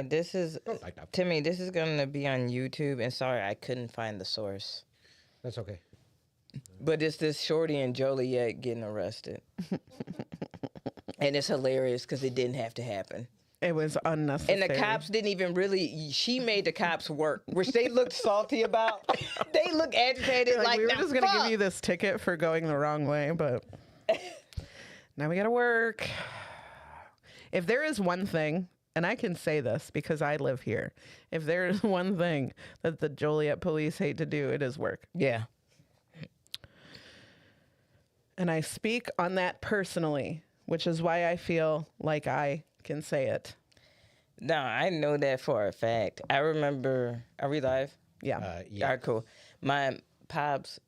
this is Timmy. This is gonna be on YouTube, and sorry I couldn't find the source. That's okay. But it's this Shorty and Joliet getting arrested, and it's hilarious because it didn't have to happen. It was unnecessary. And the cops didn't even really. She made the cops work, which they looked salty about. They look agitated, like we were just gonna give you this ticket for going the wrong way, but now we gotta work. If there is one thing, and I can say this because I live here, if there is one thing that the Joliet police hate to do, it is work. Yeah. And I speak on that personally, which is why I feel like I can say it. No, I know that for a fact. I remember. Are we live? Yeah. Yeah. All right, cool. My pops,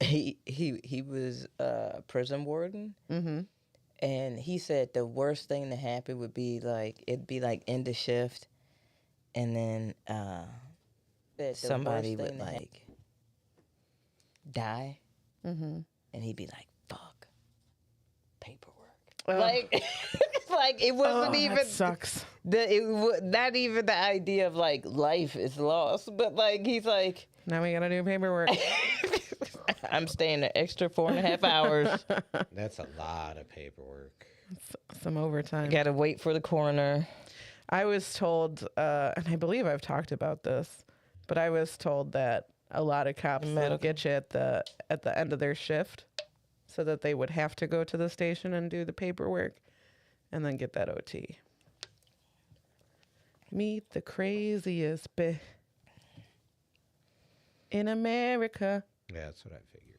he was a prison warden, and he said the worst thing to happen would be like it'd be like end of shift, and then somebody would like die, and he'd be like, "Fuck, paperwork." Like, like it wasn't even. That sucks. Not even the idea of like life is lost, but like he's like, Now we gotta do paperwork. I'm staying an extra 4.5 hours. That's a lot of paperwork. Some overtime. Gotta wait for the coroner. I was told, and I believe I've talked about this, but I was told that a lot of cops will get you at the end of their shift, so that they would have to go to the station and do the paperwork, and then get that OT. Meet the craziest bitch in America. Yeah, that's what I figured.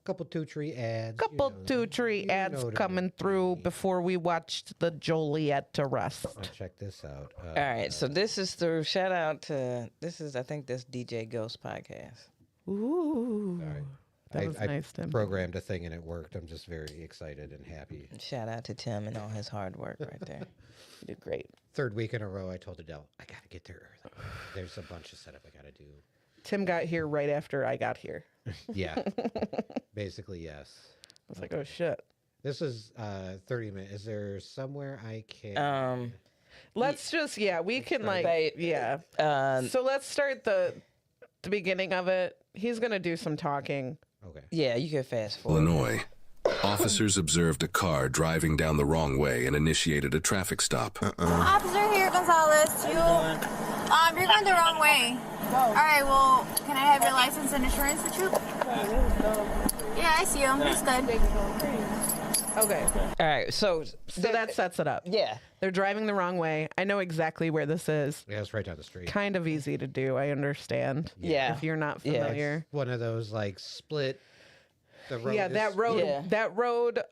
Couple 2-tree ads. Couple 2-3 ads coming through before we watched the Joliet arrest. Oh, check this out. All right, so this is through. Shout out to I think this DJ Ghost podcast. Ooh. All right. That was nice, Tim. Programmed a thing and it worked. I'm just very excited and happy. Shout out to Tim and all his hard work right there. You did great. Third week in a row, I told Adele, I gotta get there early. There's a bunch of setup I gotta do. Tim got here right after I got here. Yeah. Basically, yes. I was like, oh shit. This is 30 minutes. Is there somewhere I can? Let's just we can so let's start the beginning of it. He's gonna do some talking. Okay. Yeah, you can fast forward. Illinois. Officers observed a car driving down the wrong way and initiated a traffic stop. Officer here, Gonzalez. You're going the wrong way. All right, well, can I have your license and insurance with you? Yeah, I see him. He's good. Okay. All right, so that sets it up. Yeah. They're driving the wrong way. I know exactly where this is. Yeah, it's right down the street. Kind of easy to do. I understand. Yeah. If you're not familiar. It's one of those like split. The road that road. Yeah. That road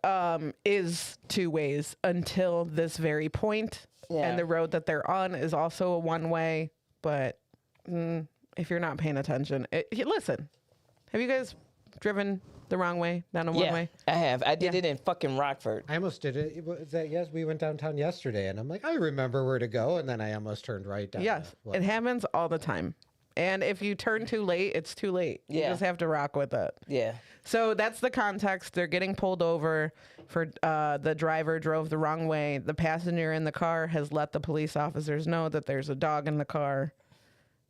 is two ways until this very point. Yeah. And the road that they're on is also a one way. But if you're not paying attention, listen. Have you guys driven the wrong way down a one way? I have. I did it in fucking Rockford. I almost did it. Was that yes? We went downtown yesterday, and I'm like, I remember where to go, and then I almost turned right down. Yes, it happens all the time. And if you turn too late, it's too late. You just have to rock with it. Yeah. So that's the context. They're getting pulled over for the driver drove the wrong way. The passenger in the car has let the police officers know that there's a dog in the car.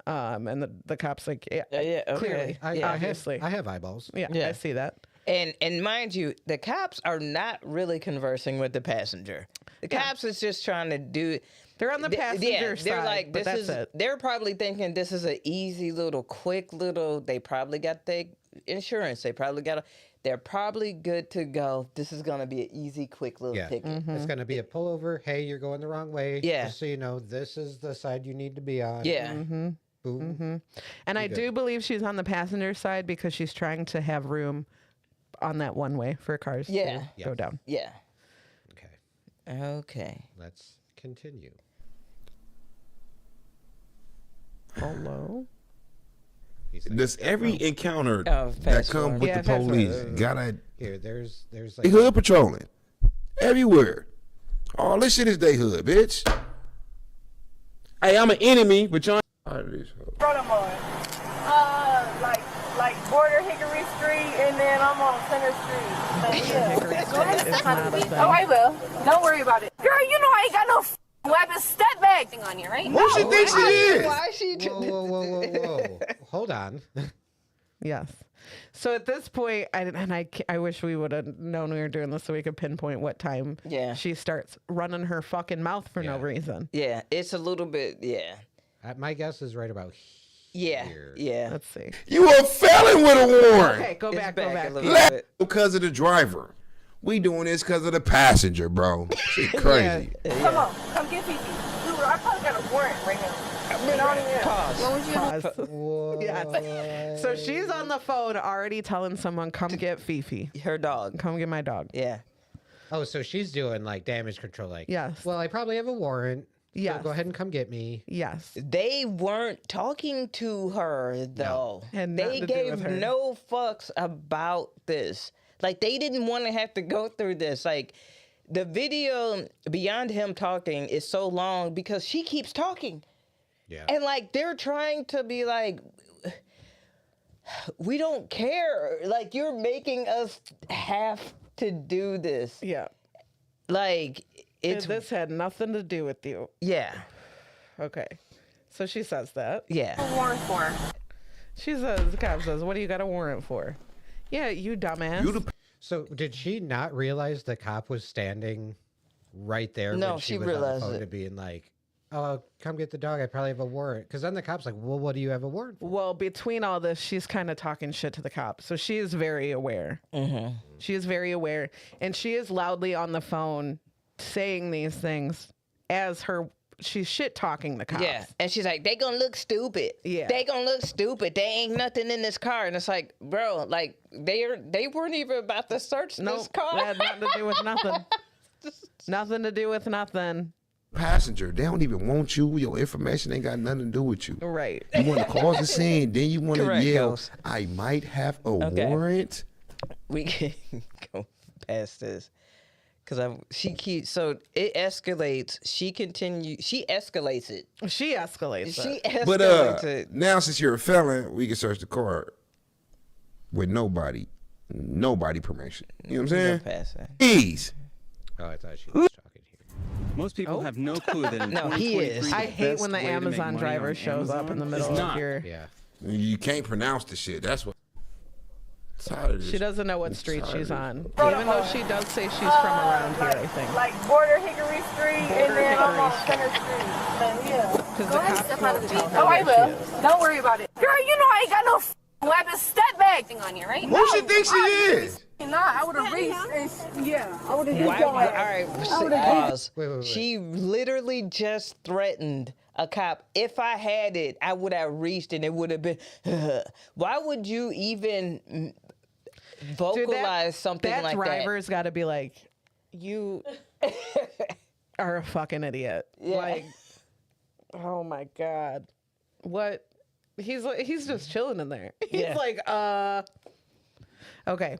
And the cop's like, okay. Clearly, obviously. I have eyeballs. Yeah, I see that. And mind you, the cops are not really conversing with the passenger. The cops is just trying to do. They're on the passenger side. They're like, this is it. They're probably thinking this is an easy little, quick little. They probably got their insurance. They're probably good to go. This is gonna be an easy, quick little ticket. Mm-hmm. It's gonna be a pullover. Hey, you're going the wrong way. Yeah. Just so you know, this is the side you need to be on. Yeah. Mm-hmm. Boom. Mm-hmm. And I do believe she's on the passenger side because she's trying to have room on that one way for cars to go down. Yeah. Okay. Okay. Let's continue. Hello. Does every encounter fast that come forward. with the police gotta Here, there's they like hood patrolling everywhere? All this shit is they hood, bitch. Hey, I'm an enemy, but y'all. Front of mine. Like border Hickory Street, and then I'm on Center Street. So, yeah. Hickory Street is not a thing. Oh, I will. Don't worry about it. Girl, you know I ain't got no weapon. Step back. Thing on you, right? Who she thinks she is? Why is she? Whoa. Hold on. Yes. So at this point, I wish we would have known we were doing this so we could pinpoint what time she starts running her fucking mouth for no reason. Yeah, it's a little bit. Yeah. My guess is right about Yeah. here. Yeah. Let's see. You a felon with a warrant. Okay, go It's back. back a little bit. Because of the driver. We doing this because of the passenger, bro. She crazy. Come on, come get Fifi. Dude, I probably got a warrant right now. Been on it. Pause. What would you? Pause. Whoa. Yes. So she's on the phone already telling someone, come get Fifi. Her dog. Come get my dog. Yeah. Oh, so she's doing like damage control. Like, Yes. well, I probably have a warrant. So Yes. go ahead and come get me. Yes. They weren't talking to her though. Had They nothing to do gave with her. no fucks about this. Like they didn't want to have to go through this. Like the video beyond him talking is so long because she keeps talking. Yeah. And like they're trying to be like, we don't care. Like you're making us have to do this. Yeah. Like it's This had nothing to do with you. yeah. Okay. So she says that. Yeah. Warrant for. She says, the cop says, what do you got a warrant for? Yeah, you dumbass. You the So did she not realize the cop was standing right there No, when she she was on the realized phone it. to being like, oh, come get the dog. I probably have a warrant. Because then the cop's like, well, what do you have a warrant for? Well, between all this, she's kind of talking shit to the cop. So she is very aware. Mm-hmm. She is very aware. And she is loudly on the phone saying these things as she's shit talking the cops. Yeah, and she's like, they gonna look stupid. Yeah. They gonna look stupid. They ain't nothing in this car. And it's like, bro, like they weren't even about to search this car. That had nothing to do with nothing. Nothing to do with nothing. passenger. They don't even want you. Your information ain't got nothing to do with you. Right. You want to cause a scene, then you want to Correct, yell, Ghost. I might have a Okay. warrant. We can go past this. Because so it escalates. She escalates it. She escalates. She it. But escalates it. now since you're a felon, we can search the car with nobody permission. You know what I'm saying? Go past that. Please. Oh, I thought she was talking here. Most people have no clue that in No, he 2023, is. the I hate best when the way to make Amazon money driver on shows up in the Amazon middle is of not. your. Yeah. You can't pronounce the shit. That's what. Tired of this. She doesn't know what I'm street tired she's of on, it. even though she does say she's from around here. I think. Like Border Hickory Street, and Border then I'm on Hickory Center Street. Yeah. Because Go the ahead and cops step out of won't the tell vehicle. her Oh, I where will. she is. Don't worry about it. Girl, you know I ain't got no weapon. Step back. Thing on you, right? Who she thinks she is? Nah, I would have reached. And, yeah, I would have hit Why? your All ass. right, pause. Wait. She literally just threatened a cop. If I had it, I would have reached and it would have been. Why would you even vocalize something that like that? driver's got to be like, you are a fucking idiot. Yeah. Like, oh my god, what? He's just chilling in there. He's Yeah. like, okay.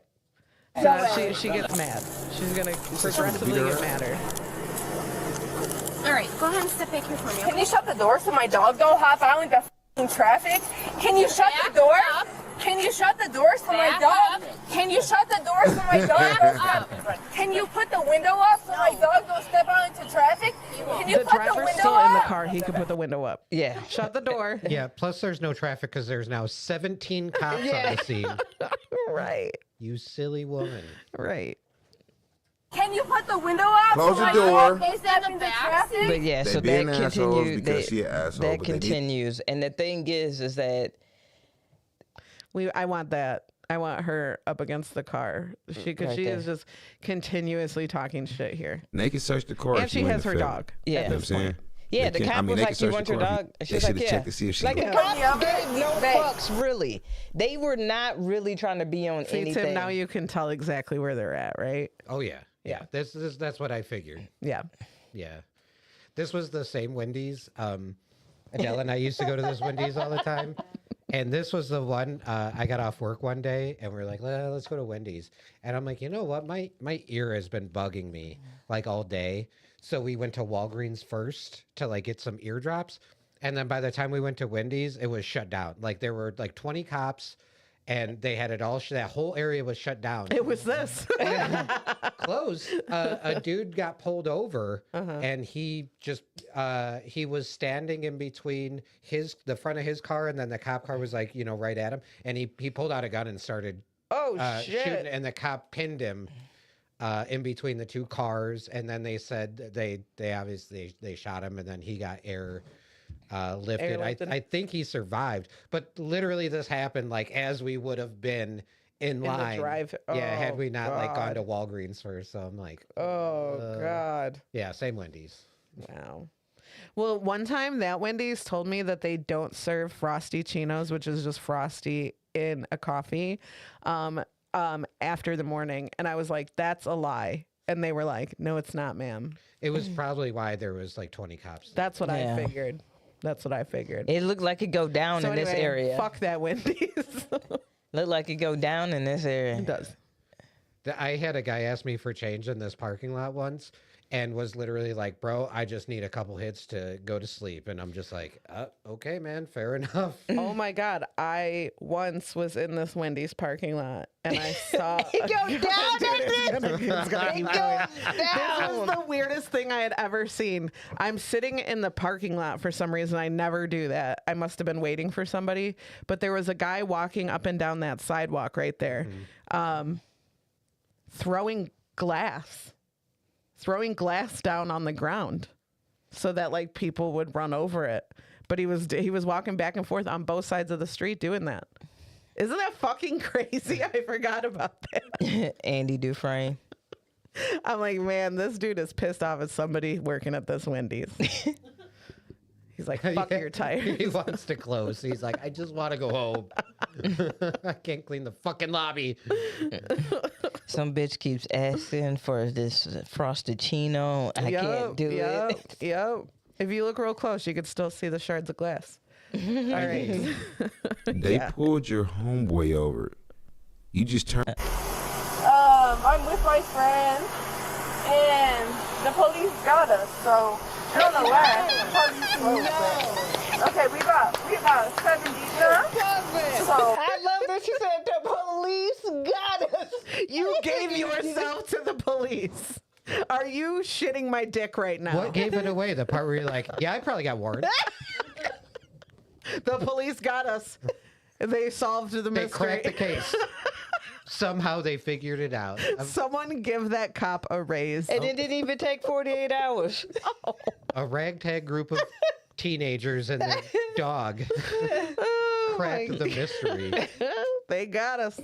So she gets mad. She's gonna progressively get madder. All right, go ahead and step back here for me. Can you shut the door so my dog don't hop out in the f***ing traffic? Can you shut the door? Can you shut the door so my Back dog? up. Can you shut the door so my dog don't step? Can you put the window up so my dog don't step out into traffic? Can you The put the driver's window still in the up? car. He can put the window up. Yeah. Shut the door. Yeah, plus there's no traffic because there's now 17 cops on the scene. Right. You silly woman. Right. Can you put the window up? Close so the my door. dog don't step into traffic? But yeah, They so being that assholes continues. because she an asshole, That but they need- continues, and the thing is that I want that. I want her up against the car. Because Right she there. is just continuously talking shit here. And they can search the car. And if she you ain't has a her felon. dog. Yeah. You know what I'm this saying? point. yeah, They the can- cop I mean, was they like, can "You search want the your car. dog?" And she They was like, should've "Yeah." checked to see if she like the can- cops gave no Babe. fucks, really. They were not really trying to be on See, anything. Tim, now you can tell exactly where they're at, right? Oh, yeah. Yeah. That's what I figured. Yeah. Yeah. This was the same Wendy's. Adele and I used to go to this Wendy's all the time. And this was the one, I got off work one day and we are like, let's go to Wendy's. And I'm like, you know what? My ear has been bugging me like all day. So we went to Walgreens first to like get some eardrops. And then by the time we went to Wendy's, it was shut down. Like there were like 20 cops and they had it all. That whole area was shut down. It was this. Close. A dude got pulled over, and he just he was standing in between the front of his car, and then the cop car was like right at him, and he pulled out a gun and started shit. shooting, and the cop pinned him in between the two cars, and then they said they obviously they shot him, and then he got lifted. I think he survived, but literally this happened like as we would have been in line. The drive. Yeah, had we not like gone God. to Walgreens first. So I'm like, Oh God. yeah, same Wendy's. Wow. Well, one time that Wendy's told me that they don't serve Frosty Chinos, which is just Frosty in a coffee, after the morning, and I was like, that's a lie. And they were like, no, it's not, ma'am. It was probably why there was like 20 cops. That's what I figured. That's what I figured. It looked like it go down So in this anyway, area. Fuck that Wendy's. Look like it go down in this area. It does. I had a guy ask me for change in this parking lot once, and was literally like, bro, I just need a couple hits to go to sleep. And I'm just like, okay, man, fair enough. Oh my God. I once was in this Wendy's parking lot and I saw It go down, It's gonna keep It going. goes This was down. the weirdest thing I had ever seen. I'm sitting in the parking lot for some reason. I never do that. I must have been waiting for somebody, but there was a guy walking up and down that sidewalk right there, throwing glass down on the ground so that like people would run over it. But he was walking back and forth on both sides of the street doing that. Isn't that fucking crazy? I forgot about that. Andy Dufresne. I'm like, man, this dude is pissed off at somebody working at this Wendy's. He's like, fuck your tires. He wants to close. He's like, I just want to go home. I can't clean the fucking lobby. Some bitch keeps asking for this frosted chino. I can't do it. Yep. If you look real close, you could still see the shards of glass. All right. They pulled your homeboy over. You just turned. I'm with my friend, and the police got us. So I don't know why. The police okay, we about 70 guns. So I love that you said the police got us. You gave yourself to the police. Are you shitting my dick right now? What gave it away? The part where you're like, yeah, I probably got warned. The police got us. They solved the They mystery. cracked the case. Somehow they figured it out. Someone give that cop a raise. And it didn't even take 48 hours. A ragtag group of teenagers and their dog cracked the mystery. They got us.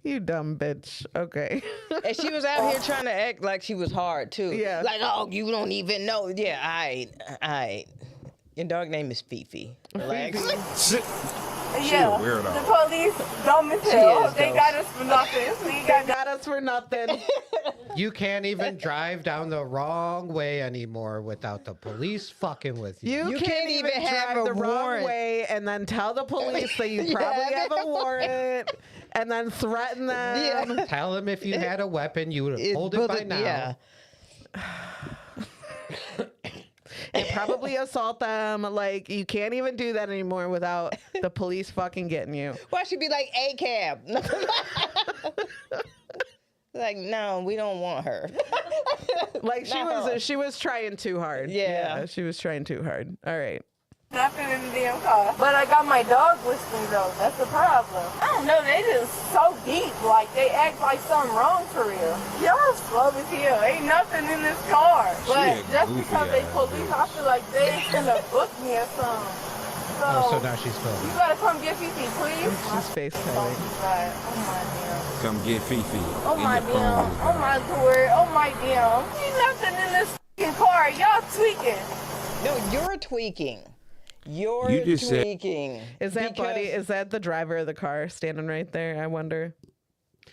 You dumb bitch. Okay. And she was out here trying to act like she was hard, too. Yeah. Like, oh, you don't even know. Yeah, all right. Your dog name is Fifi. Relax. yeah, weirdo. the police dumb as She hell. is They dumb. got us for nothing. We got Us for nothing. You can't even drive down the wrong way anymore without the police fucking with you. You can't can't even even have drive a the wrong warrant. way and then tell the police that you probably have a warrant and then threaten them. Yeah. Tell them if you had a weapon, you would have pulled it by now. Yeah. And probably assault them. Like, you can't even do that anymore without the police fucking getting you. Why should be like a cab? Like, no, we don't want her. Like, No. she was trying too hard. Yeah. She was trying too hard. All right. nothing in the damn car. But I got my dog with me though. That's the problem. I don't know. They just so deep. Like they act like something wrong for real. Y'all slow as hell. Ain't nothing in this car. But a just goofy because they ass police, bitch. I feel like they gonna book me or something. So, Oh, so now she's you filming. gotta come get Fifi, please. She's FaceTiming. Oh my damn. Come get Fifi. Oh in my your damn. phone. Oh my lord. Oh my damn. Ain't nothing in this fucking car. Y'all tweaking. No, you're tweaking. You're You just said- tweaking. Is that Because- Buddy? Is that the driver of the car standing right there? I wonder.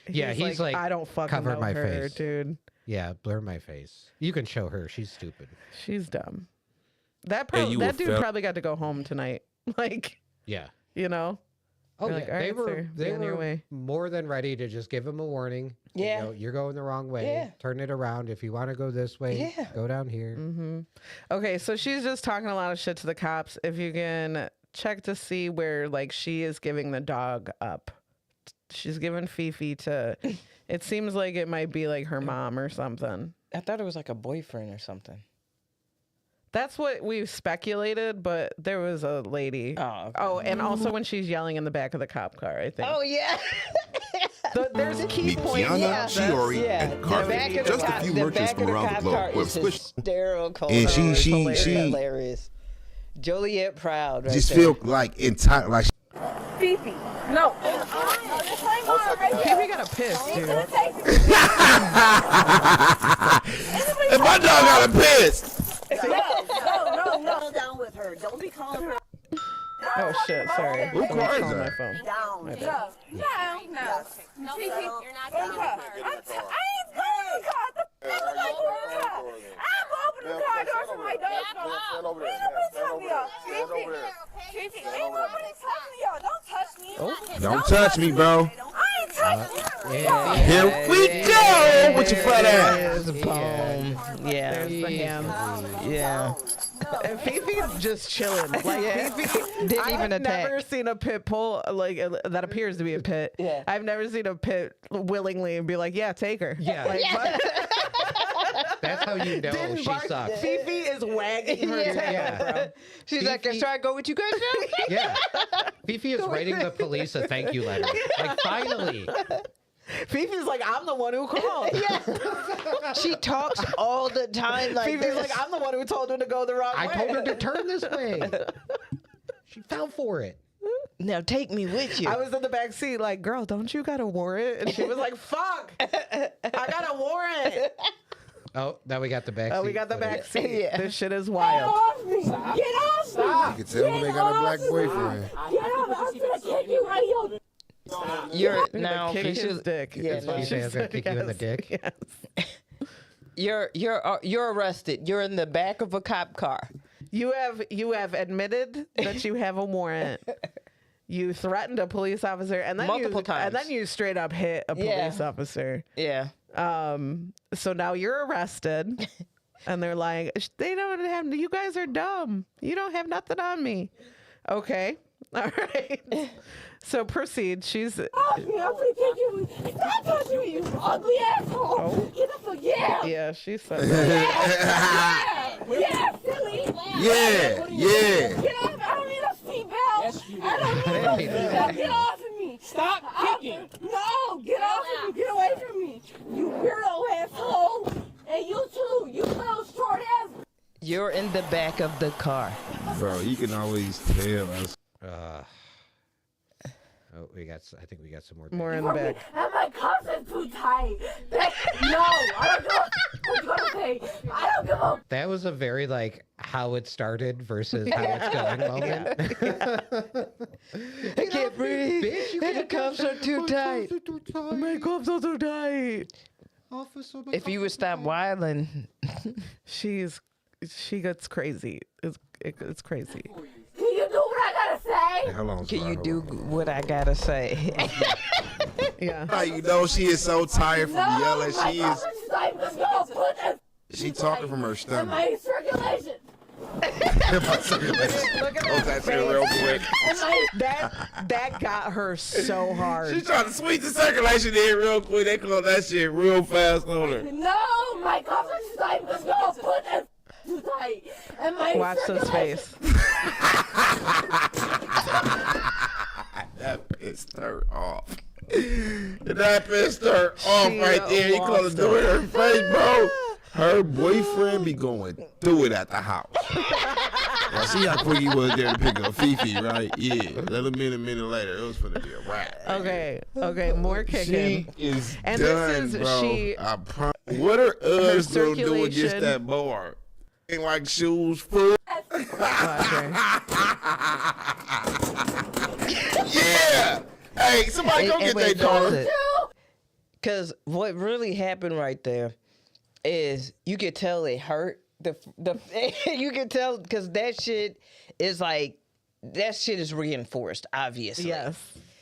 Yeah, he's like, I don't fucking cover know my her, face. dude. Yeah, blur my face. You can show her. She's stupid. She's dumb. That Hey, you that a dude fel- probably got to go home tonight. Like, Yeah. you know. Oh, You're yeah. like, "All right, sir, be they on your were way." more than ready to just give him a warning. You Yeah. know, you're going the wrong way. Yeah. Turn it around. If you want to go this way, Yeah. go down here. Okay, so she's just talking a lot of shit to the cops. If you can check to see where like she is giving the dog up. She's given Fifi to. It seems like it might be like her mom or something. I thought it was like a boyfriend or something. That's what we've speculated, but there was a lady. Oh, okay. Oh, and also when she's yelling in the back of the cop car, I think. Oh yeah. There's a key Meet point. Kiana, Shiori, and Carly. Just a few merchants from around the globe who have switched. Hysterical. And she hilarious. Joliet proud. Right just there. feel like entire like. Fifi. No. Fifi got a piss, dude. And my dog got a piss. No. Down with her. Don't be calling her. Oh shit! Sorry. Who Someone's cries calling my that? phone. Down. My bad. No. You're not getting in the car. I ain't going in the car. I'm opening the car door for my dog. Ain't nobody touching y'all. Don't touch me. Don't touch me, bro. I ain't touching you. Here we go with your fat ass. There's a poem. Yeah. There's the hands. Yeah. And Fifi's just chilling. Like Fifi Didn't I even have attack. never seen a pit bull like that appears to be a pit. Yeah. I've never seen a pit willingly and be like, yeah, take her. Yeah. Like, That's how you know Didn't she bark. sucks. Fifi is wagging her tail, Yeah. bro. She's like, should I go with you guys now? Yeah. Fifi is writing the police a thank you letter. Like, finally. Fifi's like, I'm the one who called. She talks all the time like Fifi's this. like, I'm the one who told her to go the wrong way. I told her to turn this way. She fell for it. Now take me with you. I was in the back seat like, girl, don't you got a warrant? And she was like, fuck, I got a warrant. Oh, now we got the back seat. Oh, we got the back seat. Yeah. This shit is Get wild. off me. Get off me. You can tell when they got a black boyfriend. Get off. I'm gonna kick you right here. You're I'm now gonna kick you his should- dick. Yeah, is what no. You say I was gonna kick you in the dick? Yes. you're arrested. You're in the back of a cop car. You have admitted that you have a warrant. You threatened a police officer, and then Multiple times. and then you straight up hit a police officer. Yeah. So now you're arrested, and they're like, they don't have. You guys are dumb. You don't have nothing on me. Okay. All right. So proceed. She's. Off me. I'm gonna kick you. Stop touching me, you ugly asshole. Oh. Get the fuck. Yeah. Yeah, she said. Yeah, silly. Yeah. Get off. I don't need a seatbelt. I don't need a seatbelt. Get off of me. Stop kicking. No, get off of me. Get away from me. You weirdo asshole. And you too. You little short ass. You're in the back of the car. Bro, you can always tell us. Oh, I think we got some more. More in the back. And my cuffs are too tight. No, I don't give a what you gonna say. I don't give a. That was a very like how it started versus how it's going moment. I can't breathe. Bitch, you The can't cuffs are too tight. My cuffs are so tight. Officer, If you would stop whiling, She gets crazy. It's crazy. Can you do what I gotta say? Hold on, can you hold do on. what I gotta say? Yeah. How you know she is so tired from yelling? My She is. cuffs are tight. Let's go. Put that She talking from her in stomach. my circulation. Look at Close that shit real quick. And my That got her so hard. She trying to squeeze the circulation in real quick. They close that shit real fast on her. no, my cuffs are too tight. Let's go. Put that too tight. And my Watch this circulation. face. That pissed her off. That pissed her off She right there. You close the door in her face, bro. Her boyfriend be going through it at the house. Now, see how quick he was there to pick up Fifi, right? Yeah. Let him in a minute later. It was finna be a wrap. Okay, more kicking. She is And this done, is- bro. she- I promise. What are us gonna do against circulation- that bar? Ain't like shoes full. Watch her. Yeah. Hey, somebody go get that dog. Because what really happened right there is you could tell it hurt. You could tell because that shit is reinforced, obviously. Yes.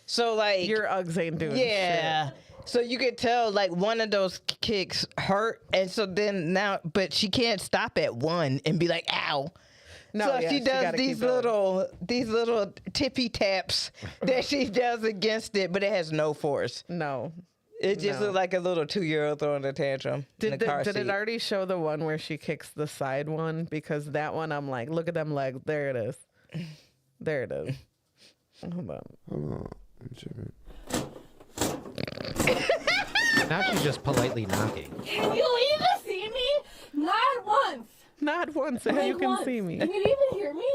So like Your Uggs ain't doing yeah. So you could tell like one of those kicks hurt, and so then now, but she can't stop at one and be like, "Ow." shit. No, so yeah, she does gotta these keep going. little tippy taps that she does against it, but it has no force. No. It just looks like a little 2-year-old throwing a tantrum in the car Did seat. it already show the one where she kicks the side one? Because that one, I'm like, look at them legs. There it is. There it is. Hold on. Hold on. I'm tripping. Now she's just politely knocking. Can you even see me? Not once. Not once. So you can see me. Can you even hear me?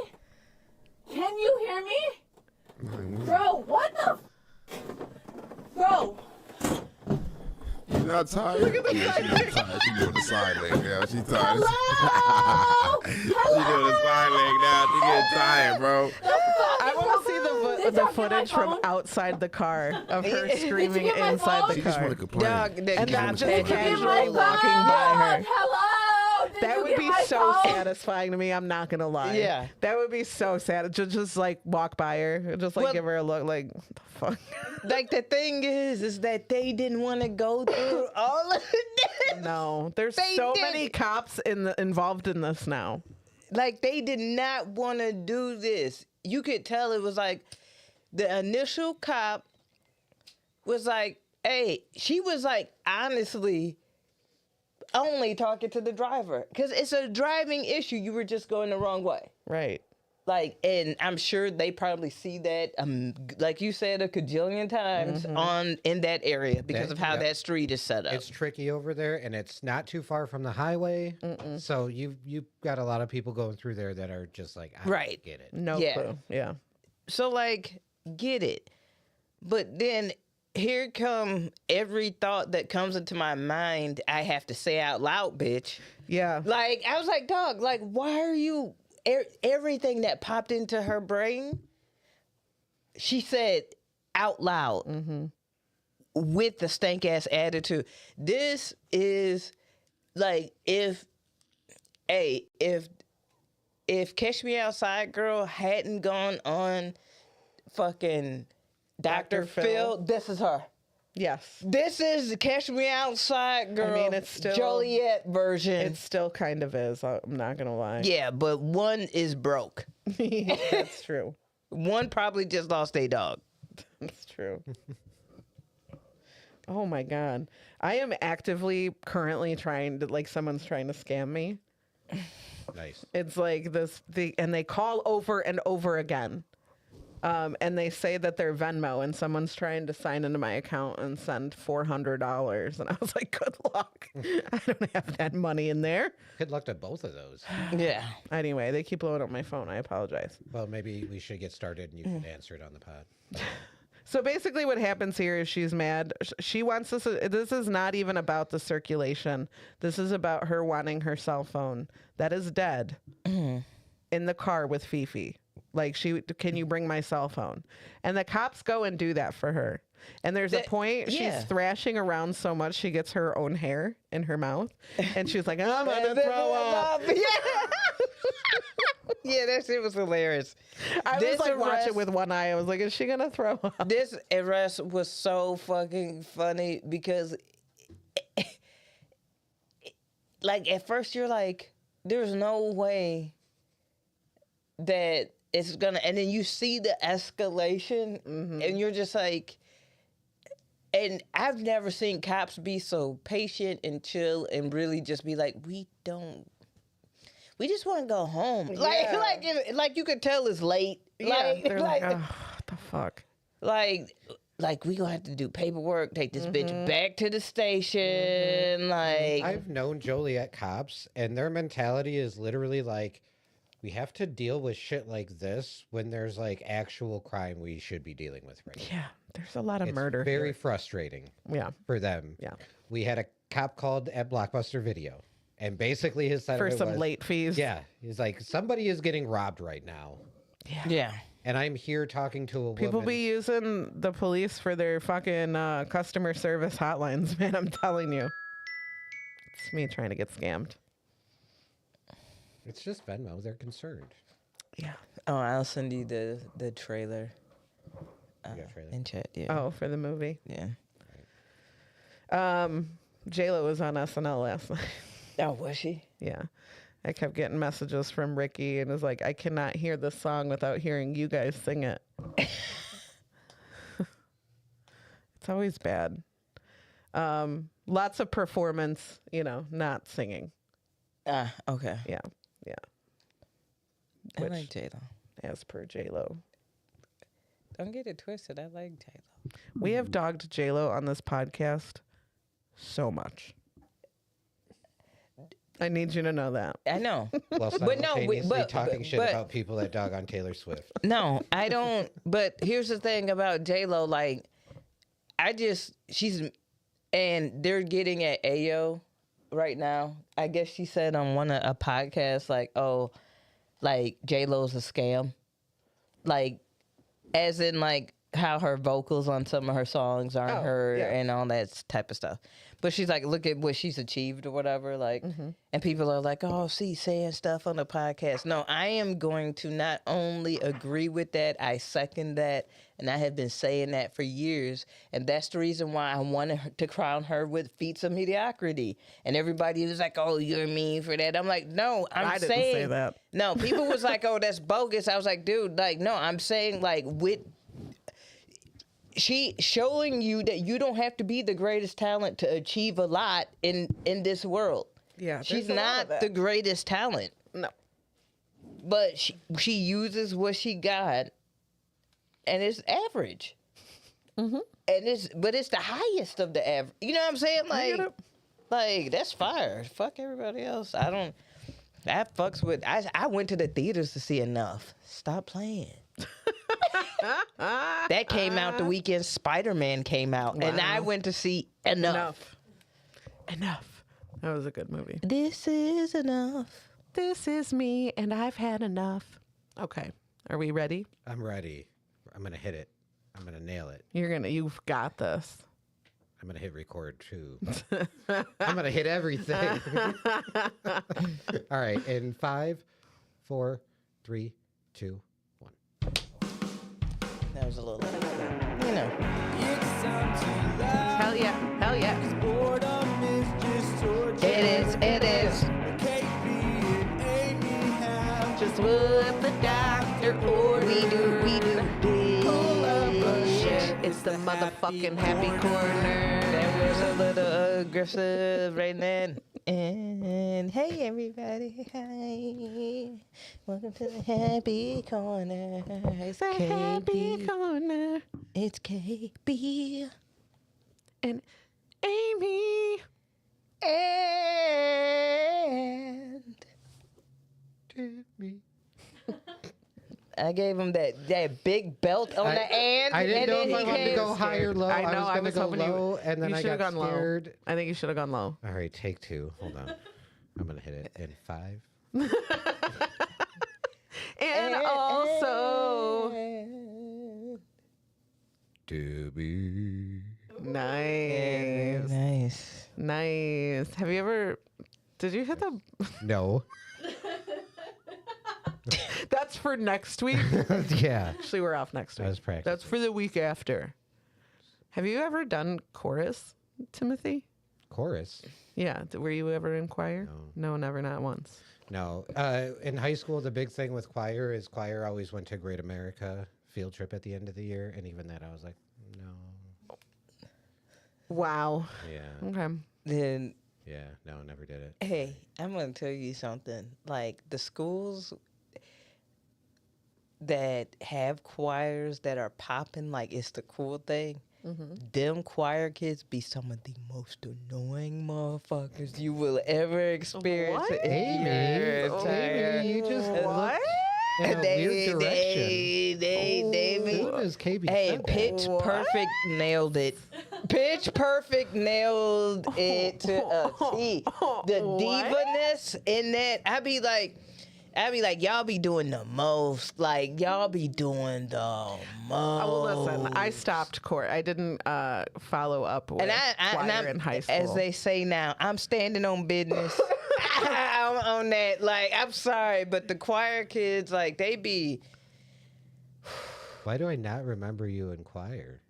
Can you hear me? Bro, what the? Bro. You're not tired? Look at the yeah, she's not tired. She's doing the side leg now. She's tired. Hello? She's doing the side leg now. She's getting tired, bro. I want to see the footage from outside the car of her screaming inside the She just car. want to complain. Dog, the And cops not are just casually walking by her. Hello? Did That you would get be my so phone? satisfying to me. I'm not gonna lie. Yeah. that would be so sad. Just like walk by her, just like Well- give her a look. Like, what the fuck? Like the thing is that they didn't want to go through all of this. No, there's They so did many it. cops involved in this now. Like they did not want to do this. You could tell it was like the initial cop was like, hey, she was like honestly only talking to the driver because it's a driving issue. You were just going the wrong way. Right. Like, and I'm sure they probably see that, like you said, a cajillion times in that area because of how that street is set up. It's tricky over there, and it's not too far from the highway. So you've got a lot of people going through there that are just like, I Right. don't get it. No Yeah. clue. Yeah. So like, get it. But then here come every thought that comes into my mind, I have to say out loud, bitch. Yeah. Like, I was like, dog, like, why are you, everything that popped into her brain, she said out loud with the stank ass attitude. This is like, if Catch Me Outside Girl hadn't gone on fucking Dr. Phil, this is her. Yes. This is Catch Me Outside Girl. I mean, it's still Joliet version. It still kind of is. I'm not gonna lie. Yeah, but one is broke. That's true. One probably just lost a dog. That's true. Oh my god. I am actively currently trying to, like, someone's trying to scam me. Nice. It's like and they call over and over again. And they say that they're Venmo and someone's trying to sign into my account and send $400. And I was like, good luck. I don't have that money in there. Good luck to both of those. Yeah. Anyway, they keep blowing up my phone. I apologize. Well, maybe we should get started and you can answer it on the pod. So basically what happens here is she's mad. She wants this. This is not even about the circulation. This is about her wanting her cell phone that is dead in the car with Fifi. Like, can you bring my cell phone? And the cops go and do that for her. And there's a point she's thrashing around so much she gets her own hair in her mouth. And she's like, I'm going to throw up. Yeah, that shit was hilarious. I was like watching with one eye. I was like, is she going to throw up? This arrest was so fucking funny because, like, at first you're like, there's no way that it's gonna, and then you see the escalation and you're just like, and I've never seen cops be so patient and chill and really just be like, we just want to go home. Like you could tell it's late. They're like, oh, what the fuck? Like we gonna have to do paperwork, take this bitch back to the station. Like, I've known Joliet cops, and their mentality is literally like, we have to deal with shit like this when there's like actual crime we should be dealing with right now. Yeah, there's a lot of It's murder. very frustrating. Yeah. For them. Yeah. We had a cop called at Blockbuster Video, and basically his side For of it some was, late fees. Yeah, he's like, somebody is getting robbed right now, yeah. and I'm here talking to a People woman. be using the police for their fucking customer service hotlines, man. I'm telling you. It's me trying to get scammed. It's just Venmo. They're concerned. Yeah. Oh, I'll send you the trailer. You got a trailer? In chat. Yeah. Oh, for the movie. Yeah. J-Lo was on SNL last night. Oh, was she? Yeah. I kept getting messages from Ricky and was like, I cannot hear this song without hearing you guys sing it. It's always bad. Lots of performance, not singing. Okay. Yeah. I like J-Lo. As per J-Lo. Don't get it twisted. I like J-Lo. We have dogged J-Lo on this podcast so much. I need you to know that. I know. Well, simultaneously talking shit about people that dog on Taylor Swift. No, I don't. But here's the thing about J-Lo. Like, and they're getting at Ayo right now. I guess she said on a podcast, like, oh, like, J-Lo's a scam. Like, as in, like, how her vocals on some of her songs aren't heard and all that type of stuff. But she's like, look at what she's achieved or whatever. Like, and people are like, oh, see, saying stuff on the podcast. No, I am going to not only agree with that, I second that. And I have been saying that for years. And that's the reason why I wanted to crown her with feats of mediocrity. And everybody was like, oh, you're mean for that. I'm like, no, I didn't say that. No, people was like, oh, that's bogus. I was like, dude, like, no, I'm saying, like, she showing you that you don't have to be the greatest talent to achieve a lot in this world. Yeah, she's not the greatest talent. No, but she uses what she got, and it's average. And it's the highest of the average. You know what I'm saying? Like that's fire. Fuck everybody else. That fucks with. I went to the theaters to see Enough. Stop playing. That came out the weekend Spider-Man came out. Wow. And I went to see Enough. That was a good movie. This is enough. This is me, and I've had enough. Okay. Are we ready? I'm ready. I'm going to hit it. I'm going to nail it. You've got this. I'm going to hit record too. I'm going to hit everything. All right. In 5, 4, 3, 2, 1. That was a little, Hell yeah. Hell yeah. It is. Just what the doctor ordered. We do. It's the motherfucking happy corner. That was a little aggressive right then. And hey everybody, hi. Welcome to the happy corner. It's the happy corner. It's KB. And Aimee. And Jimmy. I gave him that big belt on the and. I didn't and know then if I he wanted to go high or low. I know. I was going to go low, and then you I got gone scared. Low. I think you should have gone low. All right, take 2. Hold on. I'm going to hit it in 5. And also... Debbie. Nice. Nice. Have you ever... Did you hit the... No. That's for next week? Yeah. Actually, we're off next week. That was practice. That's for the week after. Have you ever done chorus, Timothy? Chorus? Yeah. Were you ever in choir? No, never, not once. No. In high school, the big thing with choir is choir always went to Great America field trip at the end of the year. And even that, I was like, no. Wow. Yeah. Okay. Then... Yeah, no, never did it. Hey, I'm going to tell you something. Like, the schools that have choirs that are popping, like, it's the cool thing, them choir kids be some of the most annoying motherfuckers you will ever experience in your entire... You just what? In a weird direction. Hey, Pitch Perfect nailed it. Pitch Perfect nailed it to a T. The diva-ness in that, I'd be like, y'all be doing the most. Like, y'all be doing the most. Well, listen, I stopped court. I didn't follow up with choir in high school. As they say now, I'm standing on business. I'm on that. Like, I'm sorry, but the choir kids, like, they be... Why do I not remember you in choir?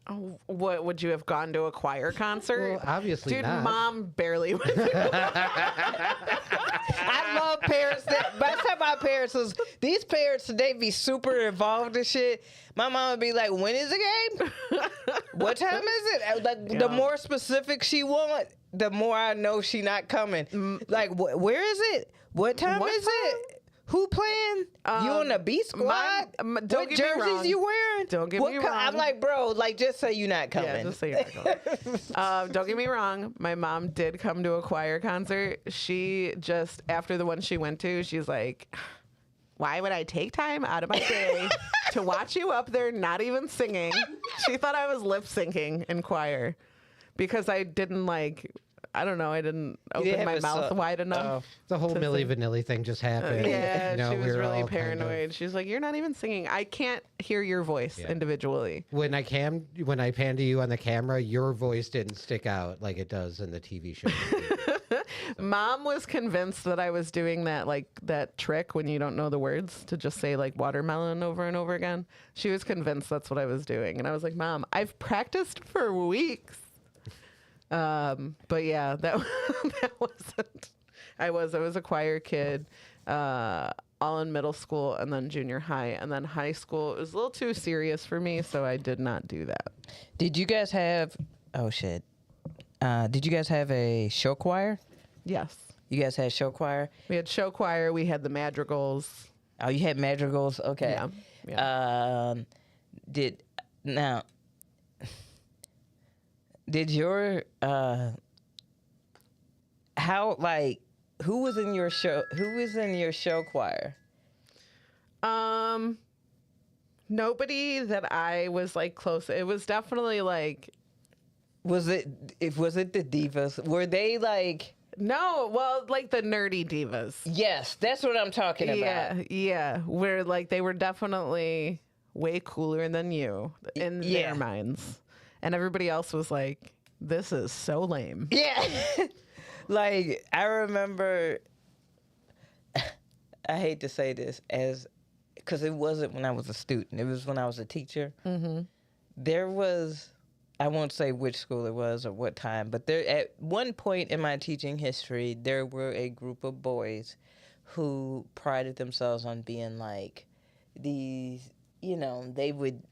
Oh, what would you have gone to a choir concert? Well, obviously Dude, not. Mom barely went. I love parents. By the time my parents was, these parents, they be super involved in shit. My mom would be like, when is the game? What time is it? Like, the more specific she want, the more I know she not coming. Like, where is it? What time is it? Who playing? You on the B squad? Don't what get me jerseys wrong. you wearing? Don't get me wrong. I'm like, bro, like, just say you not coming. Yeah, just say you're not coming. Don't get me wrong. My mom did come to a choir concert. She just, after the one she went to, she's like, why would I take time out of my day to watch you up there not even singing? She thought I was lip syncing in choir because I didn't I don't know. I didn't open my mouth wide enough. The whole Milli Vanilli thing just happened. Yeah, she was we were really all paranoid. She's like, "You're not even singing. I can't hear your voice individually." When I panned to you on the camera, your voice didn't stick out like it does in the TV show. Mom was convinced that I was doing that trick when you don't know the words to just say like watermelon over and over again. She was convinced that's what I was doing, and I was like, "Mom, I've practiced for weeks." But yeah, that wasn't. I was a choir kid, all in middle school and then junior high, and then high school. It was a little too serious for me, so I did not do that. Did you guys have? Oh shit! Did you guys have a show choir? Yes, you guys had show choir. We had show choir. We had the madrigals. Oh, you had madrigals. Okay. Yeah. Did your who was in your show choir? Nobody that I was like close. It was definitely like was it the divas? Were they like no, well, like the nerdy divas. Yes, that's what I'm talking about. Yeah. Where like they were definitely way cooler than you in their minds. And everybody else was like, this is so lame. Yeah. Like, I remember, I hate to say this, because it wasn't when I was a student. It was when I was a teacher. Mm-hmm. There was, I won't say which school it was or what time, but there at one point in my teaching history, there were a group of boys who prided themselves on being like these, they would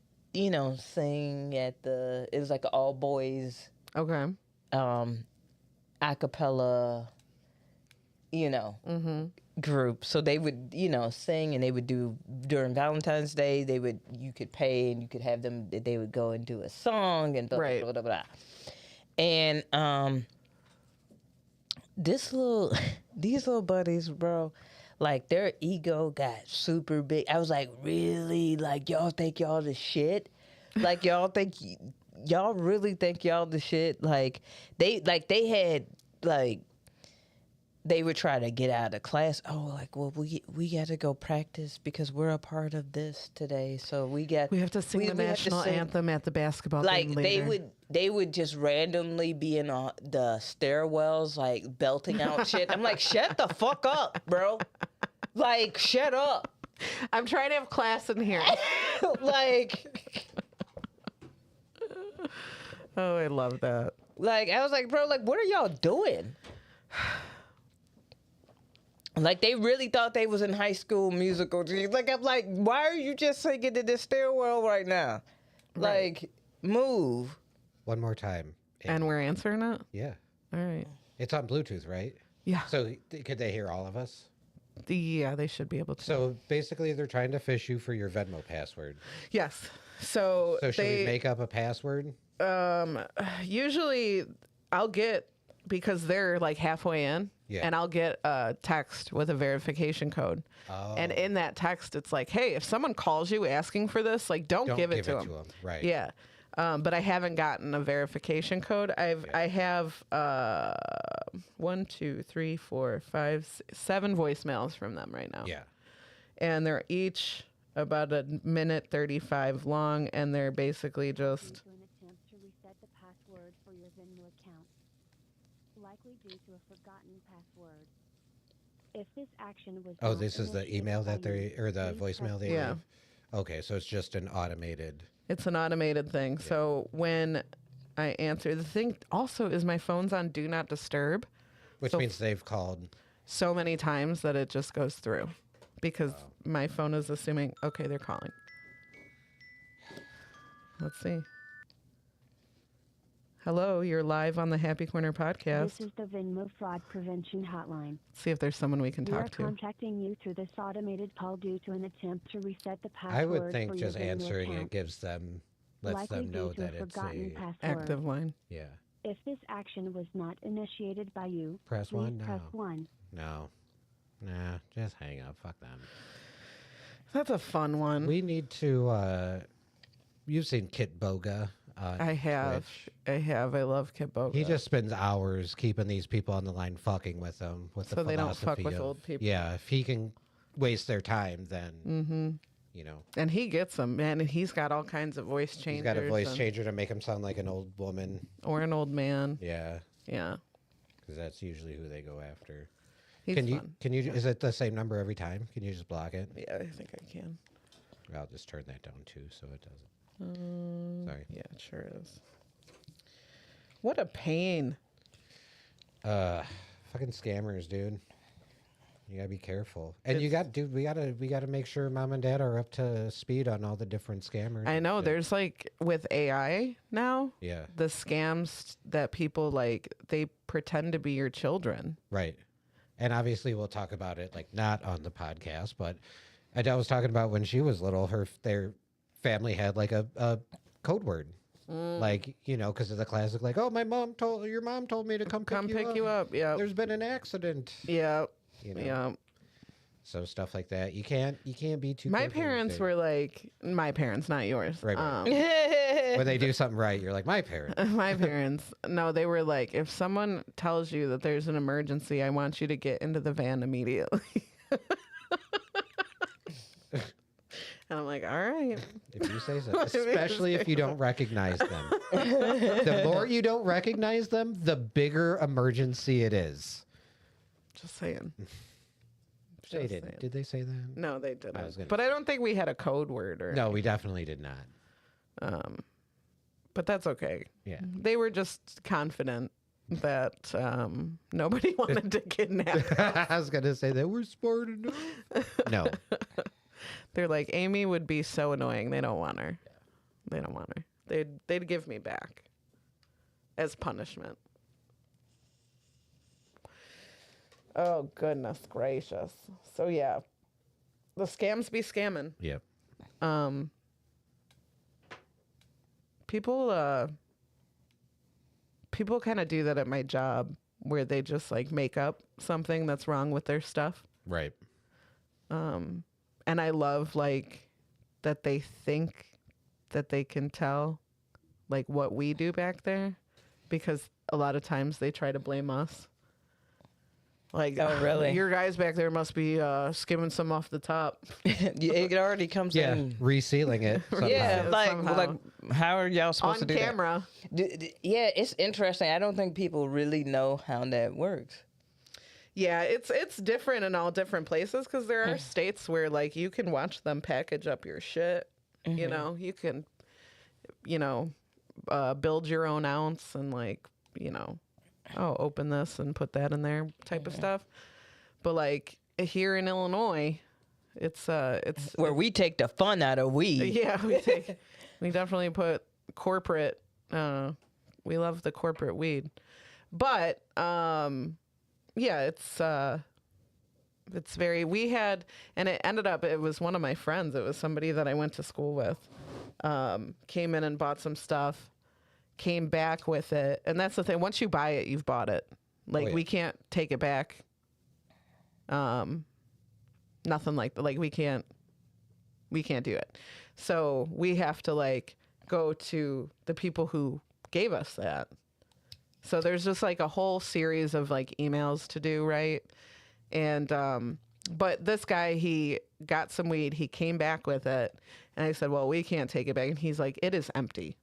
sing at it was like an all boys, a cappella, group. So they would, sing, and they would do during Valentine's Day. You could pay, and you could have them. They would go and do a song and blah blah blah blah blah. And these little buddies, bro. Like, their ego got super big. I was like, really? Like, y'all think y'all the shit? Like, y'all really think y'all the shit? Like, they had, like, they would try to get out of class. Oh, like, well, we got to go practice because we're a part of this today. So we have to sing the national anthem at the basketball game later. They would just randomly be in the stairwells, like, belting out shit. I'm like, shut the fuck up, bro. Like, shut up. I'm trying to have class in here. Like, oh, I love that. Like, I was like, bro, like, what are y'all doing? Like, they really thought they was in High School Musical. Like, I'm like, why are you just singing in this stairwell right now? Right. Like, move. One more time. And we're answering it? Yeah. All right. It's on Bluetooth, right? Yeah. So could they hear all of us? Yeah, they should be able to. So basically, they're trying to fish you for your Venmo password. Yes. So should we make up a password? Usually I'll get, because they're like halfway in, and I'll get a text with a verification code. Oh. And in that text, it's like, hey, if someone calls you asking for this, like, don't give it to them. Right. Yeah. But I haven't gotten a verification code. I have 1, 2, 3, 4, 5, 7 voicemails from them right now. Yeah. And they're each about a minute 35 long, and they're basically just an attempt to reset the password for your Venmo account, likely due to a forgotten password. If this action was this is the email that they or the voicemail they leave? Okay, so it's just an automated. It's an automated thing. Yeah. So when I answer, the thing also is my phone's on Do Not Disturb. Which means they've called so many times that it just goes through because my phone is assuming, okay, they're calling. Let's see. Hello, you're live on the Happy Corner podcast. This is the Venmo Fraud Prevention Hotline. See if there's someone we can talk to. We are contacting you through this automated call due to an attempt to reset the password. I would think just answering it lets them know that it's a active line. Yeah. If this action was not initiated by you, press one. No. Press 1. No. Nah, just hang up. Fuck them. That's a fun one. We need to. You've seen Kit Boga. I have. Twitch. I love Kit Boga. He just spends hours keeping these people on the line, fucking with them, with so they don't fuck with old people. Yeah, if he can waste their time, then you know. And he gets them, man. And he's got all kinds of voice changers. He's got a voice changer to make him sound like an old woman or an old man. Yeah, yeah. Because that's usually who they go after. He's fun. Can you? Is it the same number every time? Can you just block it? Yeah, I think I can. I'll just turn that down too, so it doesn't. Sorry. Yeah, it sure is. What a pain. Fucking scammers, dude. You gotta be careful. And we gotta make sure mom and dad are up to speed on all the different scammers. I know there's like with AI now. Yeah. The scams that people they pretend to be your children. Right. And obviously we'll talk about it not on the podcast, but Adele was talking about when she was little, their family had a code word. Because of the classic, oh, your mom told me to come pick you up. Yeah. There's been an accident. Yeah. Yeah. So stuff like that. You can't be too. My parents were my parents, not yours. Right. When they do something right, you're like, my parents. My parents. No, they were if someone tells you that there's an emergency, I want you to get into the van immediately. And I'm like, all right. If you say so. Especially if you don't recognize them. The more you don't recognize them, the bigger emergency it is. Just saying. They didn't. Did they say that? No, they didn't. But I don't think we had a code word. No, we definitely did not. But that's okay. Yeah. They were just confident that nobody wanted to kidnap us. I was going to say they were smart enough. No. They're like, Aimee would be so annoying. They don't want her. Yeah. They don't want her. They'd give me back as punishment. Oh, goodness gracious. So, yeah. The scams be scamming. Yep. People kind of do that at my job where they just make up something that's wrong with their stuff. Right. And I love that they think that they can tell what we do back there, because a lot of times they try to blame us. Oh, really? Your guys back there must be skimming some off the top. It already comes in. Resealing it. Yeah, how are y'all supposed on to do camera? Yeah, it's interesting. I don't think people really know how that works. Yeah, it's different in all different places, because there are states where you can watch them package up your shit. Mm-hmm. You can, build your own ounce and open this and put that in there type of stuff. But here in Illinois, it's where we take the fun out of weed. Yeah, we definitely put corporate. We love the corporate weed, but yeah, it's very. We had, and it ended up. It was one of my friends. It was somebody that I went to school with. Came in and bought some stuff. Came back with it, and that's the thing. Once you buy it, you've bought it. We can't take it back. Nothing we can't do it. So we have to go to the people who gave us that. So there's just a whole series of emails to do, right? And but this guy, he got some weed, he came back with it, and I said, well, we can't take it back. And he's like, it is empty.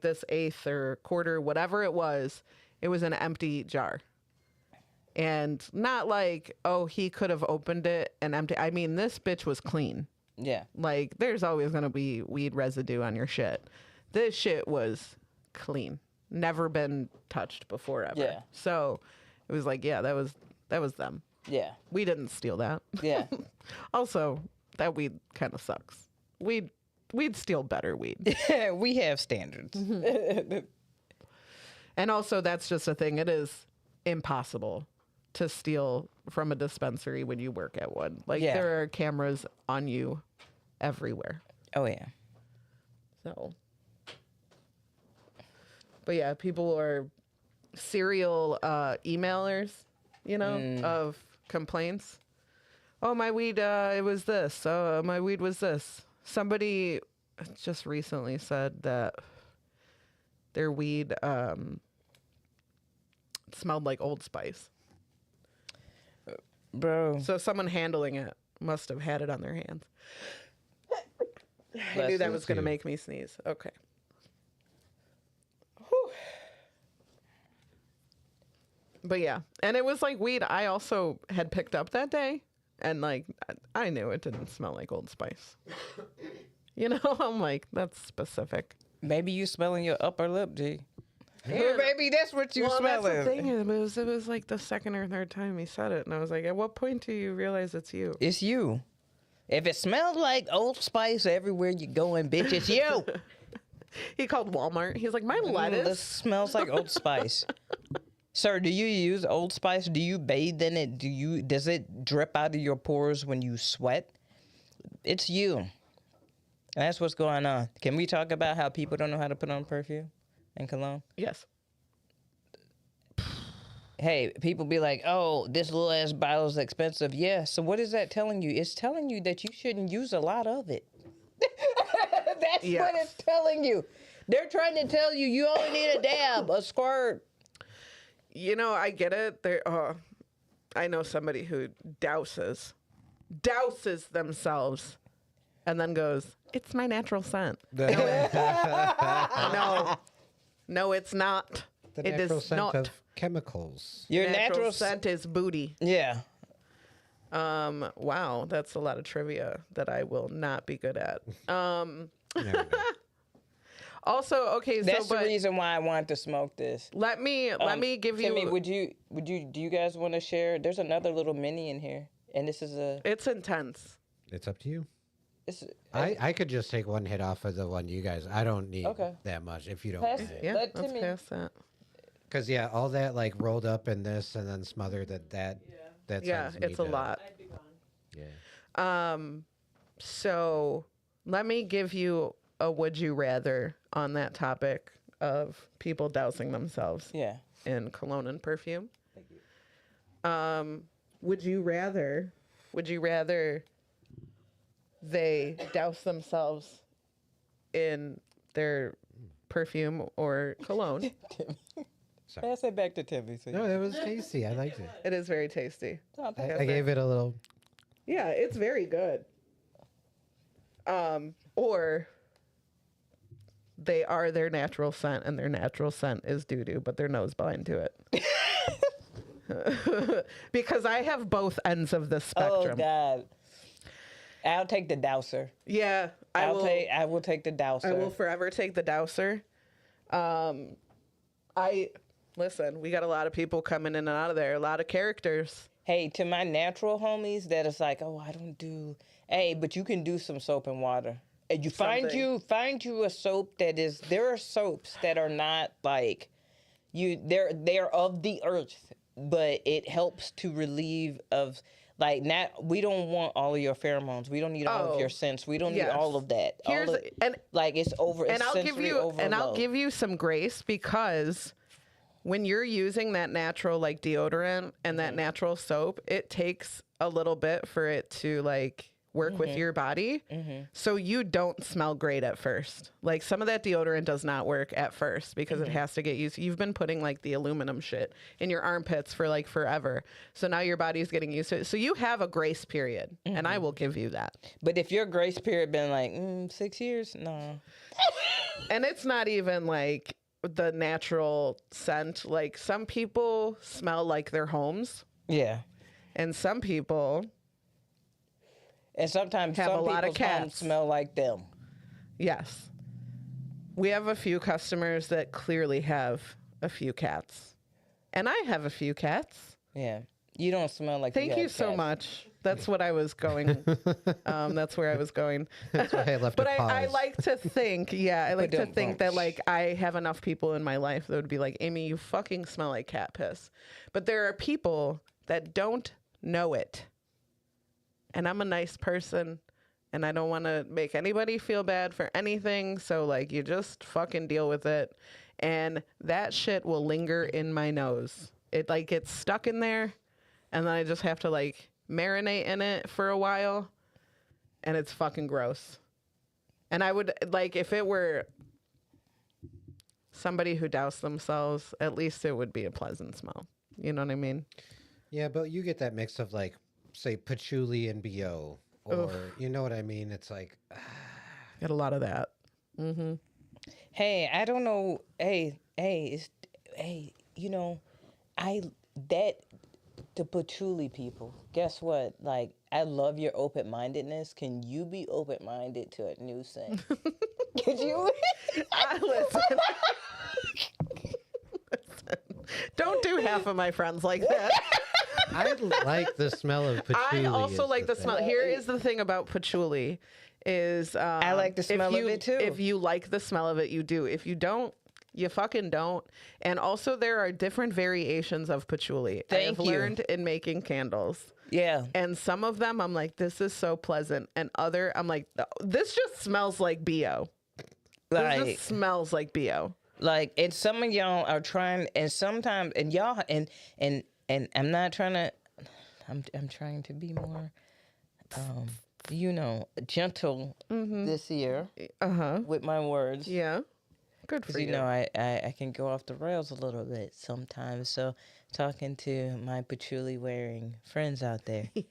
This eighth or quarter, whatever it was an empty jar. And not oh, he could have opened it and empty. I mean, this bitch was clean. Yeah. Like, there's always going to be weed residue on your shit. This shit was clean. Never been touched before ever. Yeah. So it was like, yeah, that was them. Yeah. We didn't steal that. Yeah. Also, that weed kind of sucks. We'd steal better weed. We have standards. And also, that's just a thing. It is impossible to steal from a dispensary when you work at one. Like, Yeah. there are cameras on you everywhere. Oh, yeah. So, but yeah, people are serial emailers, of complaints. Oh, my weed, it was this. Oh, my weed was this. Somebody just recently said that their weed smelled like Old Spice. Bro. So someone handling it must have had it on their hands. I Bless knew that you. was going to make me sneeze. Okay. Whew. But yeah, and it was like weed I also had picked up that day, and like I knew it didn't smell like Old Spice. I'm like, that's specific. Maybe you smelling your upper lip, G. Yeah. Maybe that's what you smelling. That's the thing. It was like the second or third time he said it, and I was like, at what point do you realize it's you? It's you. If it smells like Old Spice everywhere you going, bitch, it's you. He called Walmart. He's like, my lettuce This smells like Old Spice. Sir, do you use Old Spice? Do you bathe in it? Does it drip out of your pores when you sweat? It's you. That's what's going on. Can we talk about how people don't know how to put on perfume and cologne? Yes. Hey, people be like, oh, this little ass bottle is expensive. Yeah, so what is that telling you? It's telling you that you shouldn't use a lot of it. That's what it's telling you. They're trying to tell you you only need a dab, a squirt. I get it. I know somebody who douses themselves and then goes, it's my natural scent. No, it's not. The It natural is scent not. of chemicals. Your natural scent is booty. Yeah. Wow, that's a lot of trivia that I will not be good at. Also, okay, that's the reason why I wanted to smoke this. Let me give Timmy, you. do you guys want to share? There's another little mini in here, and this is It's intense. It's up to you. It's, I could just take one hit off of the one you guys. I don't need Okay. that much if you don't. Pass mind. it. Yeah, Let let's Timmy- pass that. Because all that like rolled up in this and then smothered that. Yeah, it's a lot. Yeah. So let me give you a would you rather on that topic of people dousing themselves in cologne and perfume. Thank you. Would you rather they douse themselves in their perfume or cologne? Pass it back to Timmy. So No, it was tasty. I liked it. It is very tasty. I gave it a little. Yeah, it's very good. Or they are their natural scent, and their natural scent is doo-doo, but their nose blind to it. Because I have both ends of the spectrum. Oh God. I'll take the douser. Yeah, I will take the douser. I will forever take the douser. Listen, we got a lot of people coming in and out of there, a lot of characters. Hey, to my natural homies that is like, oh, I don't do. Hey, but you can do some soap and water. And you find you a soap that is. There are soaps that are not like you. They're of the earth, but it helps to relieve of. Like, we don't want all of your pheromones. We don't need all of your scents. We don't need all of that. It's over. It's I'll give you some grace, because when you're using that natural like deodorant and that natural soap, it takes a little bit for it to like work with your body. So you don't smell great at first. Like, some of that deodorant does not work at first because it has to get used. You've been putting like the aluminum shit in your armpits for like forever. So now your body's getting used to it. So you have a grace period, and I will give you that. But if your grace period been like 6 years, no. And it's not even like the natural scent. Like, some people smell like their homes. Yeah. And some people And sometimes have a some lot of people's homes cats. smell like them. Yes. We have a few customers that clearly have a few cats. And I have a few cats. Yeah. You don't smell like Thank you you have so cats. much. That's what I was going. That's where I was going. That's why I left But a pause. I like to think, I like to think that like I have enough people in my life that would be like, Aimee, you fucking smell like cat piss. But there are people that don't know it. And I'm a nice person. And I don't want to make anybody feel bad for anything. So, like, you just fucking deal with it. And that shit will linger in my nose. It, like, gets stuck in there. And then I just have to, like, marinate in it for a while. And it's fucking gross. And I would, like, if it were somebody who doused themselves, at least it would be a pleasant smell. You know what I mean? Yeah, but you get that mix of, like, say, patchouli and BO. Or, you know what I mean? It's like... Get a lot of that. Mm-hmm. Hey, I don't know. Hey, you know, the patchouli people, guess what? Like, I love your open-mindedness. Can you be open-minded to a new scent? Could you? Listen. Don't do half of my friends like that. I like the smell of patchouli. I also like the smell. Here is the thing about patchouli is I like the smell of it too. If you like the smell of it, you do. If you don't, you fucking don't. And also there are different variations of patchouli. I've learned in making candles. Yeah. And some of them I'm like, this is so pleasant. And other I'm like, this just smells like BO. This just smells like BO. Like, and some of y'all are trying, and sometimes, and y'all, and I'm not trying to, I'm trying to be more, you know, gentle this year with my words. Yeah. Good for you. You know, I can go off the rails a little bit sometimes. So, talking to my patchouli wearing friends out there. Let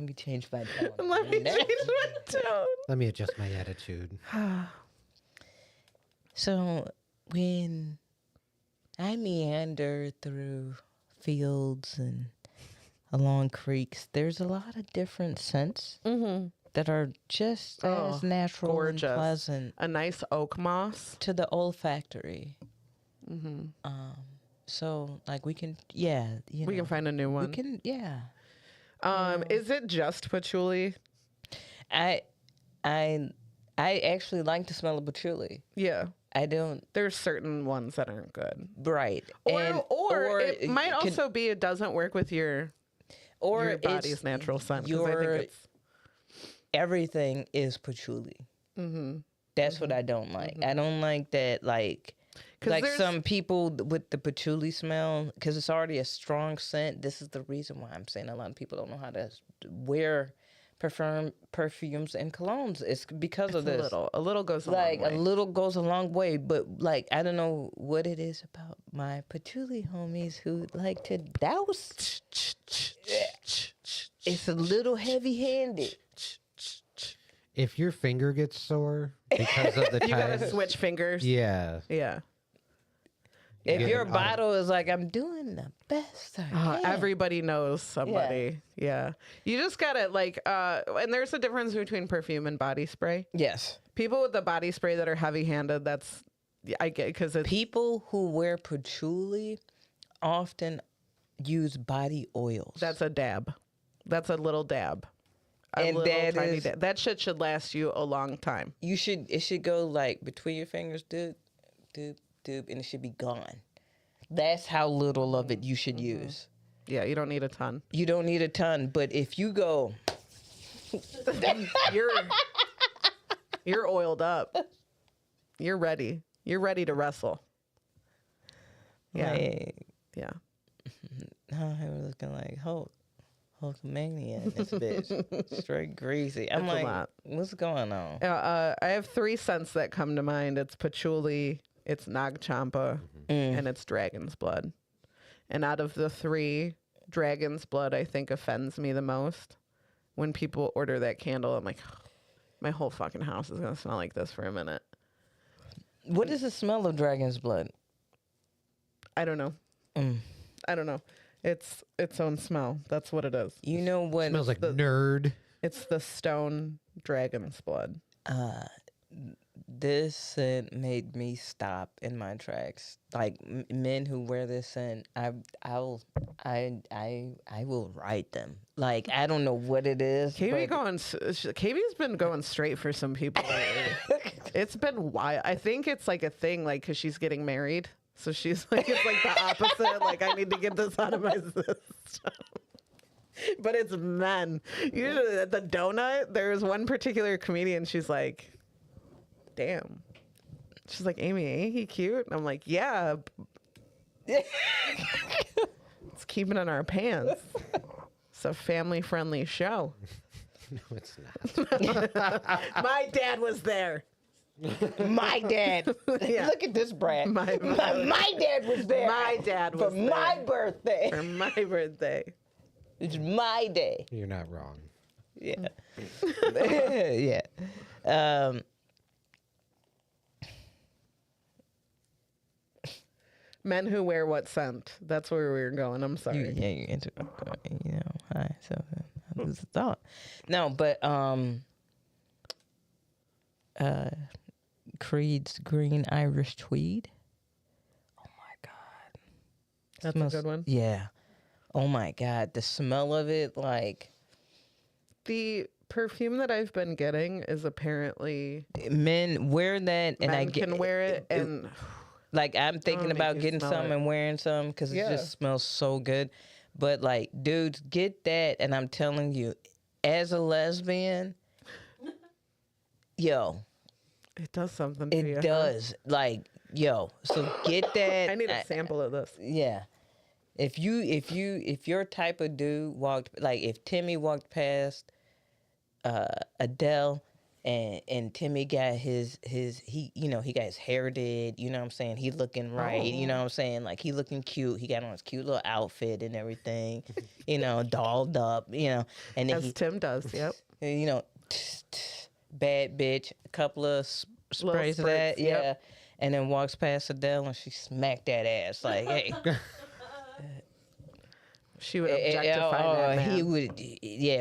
me change my tone. Let me change my tone. Let me adjust my attitude. So, when I meander through fields and along creeks, there's a lot of different scents that are just as natural and pleasant. A nice oak moss. To the olfactory. So, like, we can, we can find a new one. We can, Is it just patchouli? I actually like the smell of patchouli. Yeah. I don't. There's certain ones that aren't good. Right. Or it might also be it doesn't work with your body's natural scent. Because I think it's everything is patchouli. That's what I don't like. I don't like that, like some people with the patchouli smell, because it's already a strong scent. This is the reason why I'm saying a lot of people don't know how to wear perfumes and colognes. It's because of this. A little goes a long way. A little goes a long way, but like I don't know what it is about my patchouli homies who like to douse. It's a little heavy-handed. If your finger gets sore because of the time, you gotta switch fingers. Yeah. Yeah. If your bottle is like, I'm doing the best I can. Everybody knows somebody. Yeah. You just gotta and there's a difference between perfume and body spray. Yes. People with the body spray that are heavy-handed, I get, because people who wear patchouli often use body oils. That's a dab. That's a little dab. That shit should last you a long time. It should go like between your fingers, doop, doop, doop, and it should be gone. That's how little of it you should use. Yeah, you don't need a ton. You don't need a ton, but if you go, you're oiled up. You're ready. You're ready to wrestle. Yeah. Yeah. I was looking like Hulkamania in this bitch. Straight greasy. I'm That's like, what's going on? I have 3 scents that come to mind. It's patchouli, it's Nag Champa, and it's dragon's blood. And out of the 3, dragon's blood, I think, offends me the most. When people order that candle, I'm like, my whole fucking house is going to smell like this for a minute. What is the smell of dragon's blood? I don't know. I don't know. It's its own smell. That's what it is. You know what? Smells like nerd. It's the stone dragon's blood. This scent made me stop in my tracks. Like men who wear this scent, I will write them. Like I don't know what it is. KB's been going straight for some people lately. It's been wild. I think it's like a thing, like because she's getting married, so she's like it's like the opposite. Like I need to get this out of my system. But it's men. Usually at the donut, there's one particular comedian. She's like, damn. She's like, Aimee, ain't he cute? And I'm like, yeah. It's keeping in our pants. It's a family-friendly show. No, it's not. My dad was there. My dad. Yeah. Look at this, Brad. My dad was there. My dad was for there. my birthday. For my birthday. It's my day. You're not wrong. Yeah. Yeah. Men who wear what scent? That's where we were going. I'm sorry. You interrupt. You know, hi. So I lose the thought. No, but Creed's green Irish tweed. Oh my God. That's a good one. Yeah. Oh my God. The smell of it, like the perfume that I've been getting is apparently men wear that, and men can wear it, and like I'm thinking make about you getting smell some it. and wearing some because it Yeah. just smells so good. But like, dudes, get that, and I'm telling you, as a lesbian, yo, it does something to you. it does. Like, yo, so get that. I need a sample of this. Yeah. If your type of dude walked, like if Timmy walked past Adele and Timmy got he got his hair did, you know what I'm saying? He looking right, you know what I'm saying? Like he looking cute. He got on his cute little outfit and everything, dolled up, and then As Tim does, yep. Bad bitch, a couple of sprays of that, spritz, yep. yeah. And then walks past Adele and she smacked that ass like, hey. She would objectify that man. He would,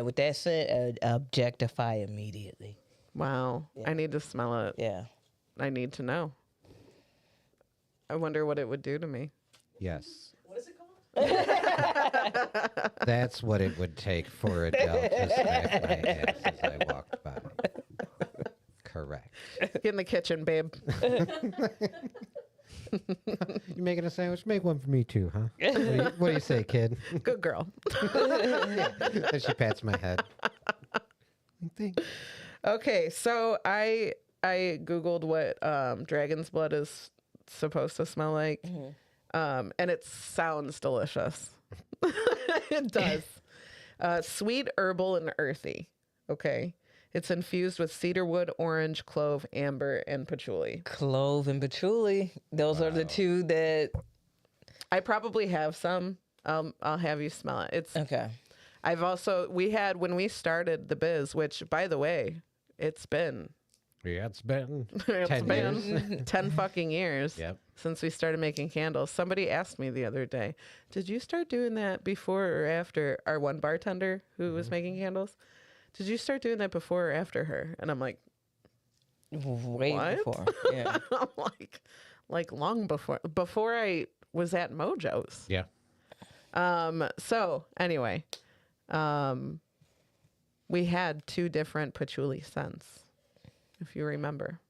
with that scent, objectify immediately. Wow. Yeah. I need to smell it. Yeah. I need to know. I wonder what it would do to me. Yes. What is it called? That's what it would take for Adele to smack my ass as I walked by. Correct. Get in the kitchen, babe. You making a sandwich? Make one for me too, huh? What do you say, kid? Good girl. Then she pats my head. Thanks. Okay, so I Googled what dragon's blood is supposed to smell like. And it sounds delicious. It does. Sweet, herbal, and earthy. Okay. It's infused with cedarwood, orange, clove, amber, and patchouli. Clove and patchouli. Those are the two that... I probably have some. I'll have you smell it. It's Okay. When we started the biz, which, by the way, it's been... Yeah, it's been 10 years. 10 fucking years Yep. since we started making candles. Somebody asked me the other day, did you start doing that before or after our one bartender who was making candles? Did you start doing that before or after her? And I'm like, way what? before. Yeah. I'm like long before I was at Mojo's. Yeah. So anyway, we had 2 different patchouli scents, if you remember,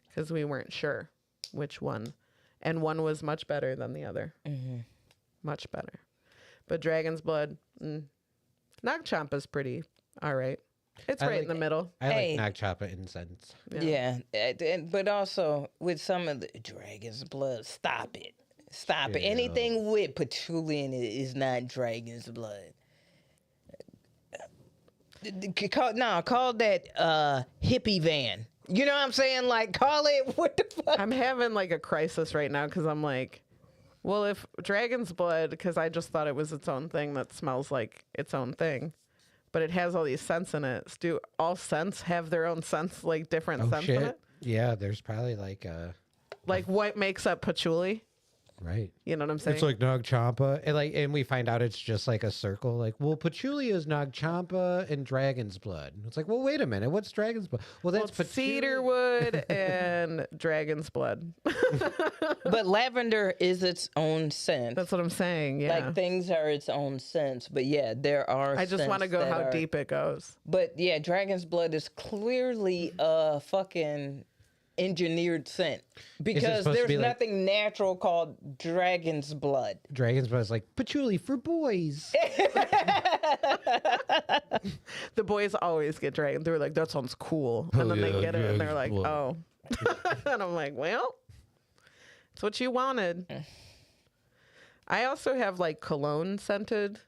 because we weren't sure which one, and one was much better than the other. Much better. But dragon's blood, Nag Champa's pretty all right. It's right in the middle. I like Nag Champa incense. Yeah. But also with some of the dragon's blood, stop it. Stop it. Anything with patchouli in it is not dragon's blood. Call that hippie van. You know what I'm saying? Like, call it what the fuck? I'm having like a crisis right now because I'm like, well, if dragon's blood, because I just thought it was its own thing that smells like its own thing, but it has all these scents in it. Do all scents have their own scents, like different scents in it? Yeah, there's probably like a... Like what makes up patchouli? Right. You know what I'm saying? It's like Nag Champa, and we find out it's just like a circle. Like, well, patchouli is Nag Champa and dragon's blood. It's like, well, wait a minute, what's dragon's blood? Well, that's cedarwood and dragon's blood. But lavender is its own scent. That's what I'm saying. Yeah, like things are its own scents. But yeah, there are. I just want to go how deep it goes. But yeah, dragon's blood is clearly a fucking engineered scent because there's nothing natural called dragon's blood. Dragon's blood is like patchouli for boys. The boys always get dragon. They're like, that sounds cool, and then they get it, and they're like, oh. And I'm like, well, it's what you wanted. I also have like cologne scented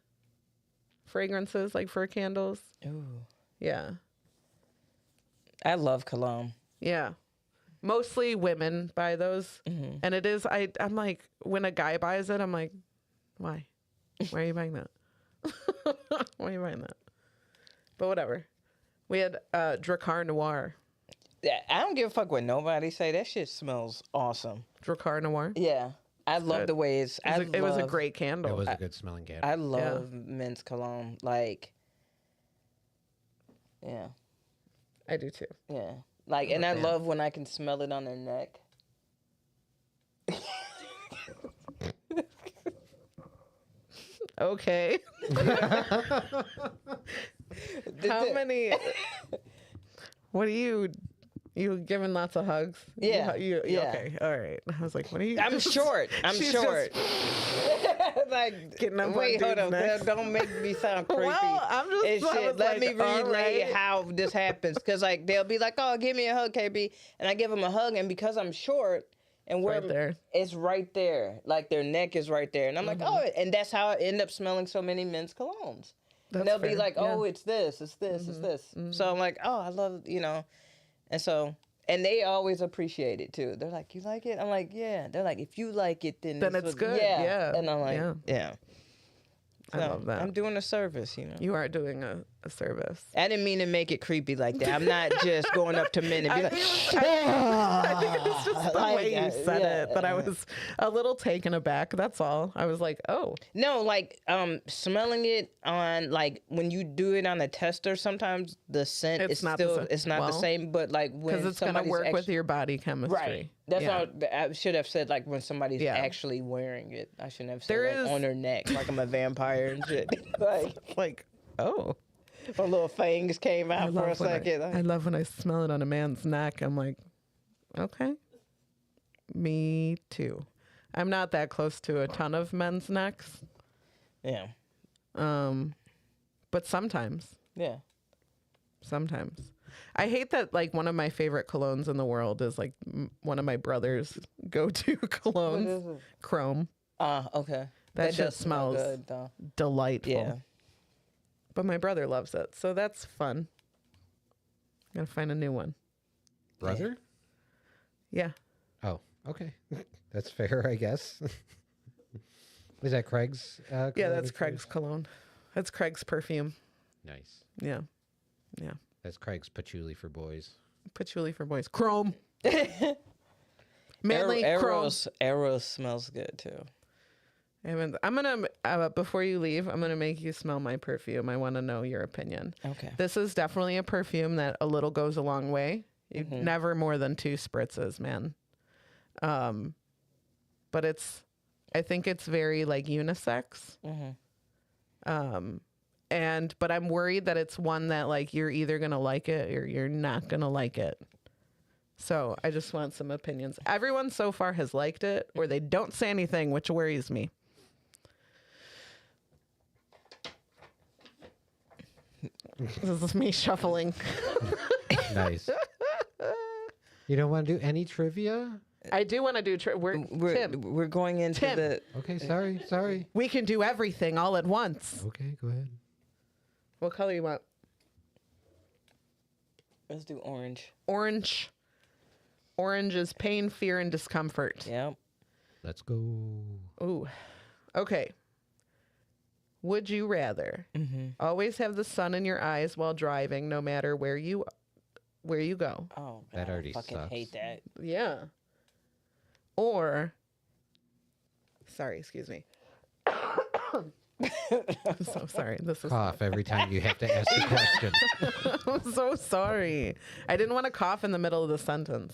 fragrances, like for candles. Ooh, yeah. I love cologne. Yeah. Mostly women buy those. Mm-hmm. And it is, I'm like, when a guy buys it, I'm like, why? Why are you buying that? Why are you buying that? But whatever. We had Drakkar Noir. Yeah, I don't give a fuck what nobody say. That shit smells awesome. Drakkar Noir? Yeah. I love the way it's... It was a great candle. It was a good smelling candle. I love men's cologne. Like, yeah. I do too. Yeah. Like, and I love when I can smell it on their neck. Okay. How many? What are you giving lots of hugs? Yeah. Yeah. Okay. All right. I was like, what are you? I'm short. I'm short. Like, getting up wait, on hold on. necks. Don't make me sound creepy. Well, I'm just. Let like, me relay right. how this happens, because like they'll be like, "Oh, give me a hug, KB," and I give them a hug, and because I'm short and we're right there. It's right there, like their neck is right there, and I'm like, oh, and that's how I end up smelling so many men's colognes. And they'll be like, oh, it's this, it's this, it's this. So I'm like, oh, I love, and so. And they always appreciate it too. They're like, "You like it?" I'm like, "Yeah." They're like, "If you like it, then it's good." Yeah. And I'm like, "Yeah." So I love that. I'm doing a service, You are doing a service. I didn't mean to make it creepy like that. I'm not just going up to men and be like, I think it was just the way you said it that I was a little taken aback. That's all. I was like, oh. No, like smelling it on, like when you do it on a tester, sometimes the scent is not the same. But like when because it's going to work with your body chemistry. Right. That's all. I should have said like when somebody's actually wearing it. I shouldn't have said like, on their neck like I'm a vampire and shit. like oh. My little fangs came out for a second. I love when I smell it on a man's neck. I'm like, okay. Me too. I'm not that close to a ton of men's necks. Yeah. But sometimes. Yeah. Sometimes. I hate that like one of my favorite colognes in the world is like one of my brother's go-to colognes. What is it? Chrome. Okay. That just smells good, though. Delightful. Yeah. But my brother loves it, so that's fun. Gotta find a new one. Brother? Yeah. Oh, okay. That's fair, I guess. Is that Craig's? Yeah, that's Craig's cologne. That's Craig's perfume. Nice. Yeah. Yeah. That's Craig's patchouli for boys. Patchouli for boys. Chrome. Manly chrome. Eros smells good too. I'm gonna before you leave, I'm gonna make you smell my perfume. I want to know your opinion. Okay. This is definitely a perfume that a little goes a long way. Never more than 2 spritzes, man. But I think it's very like unisex. But I'm worried that it's one that like you're either gonna like it or you're not gonna like it. So I just want some opinions. Everyone so far has liked it, or they don't say anything, which worries me. This is me shuffling. Nice. You don't want to do any trivia? I do want to do Tim. We're going into the. Okay, sorry. We can do everything all at once. Okay, go ahead. What color you want? Let's do orange. Orange. Orange is pain, fear, and discomfort. Yep. Let's go. Ooh. Okay. Would you rather always have the sun in your eyes while driving, no matter where you go? Oh, God, that already I fucking sucks. hate that. Yeah. Or Sorry, excuse me. I'm so sorry. This is Cough every time you have to ask a question. I'm so sorry. I didn't want to cough in the middle of the sentence.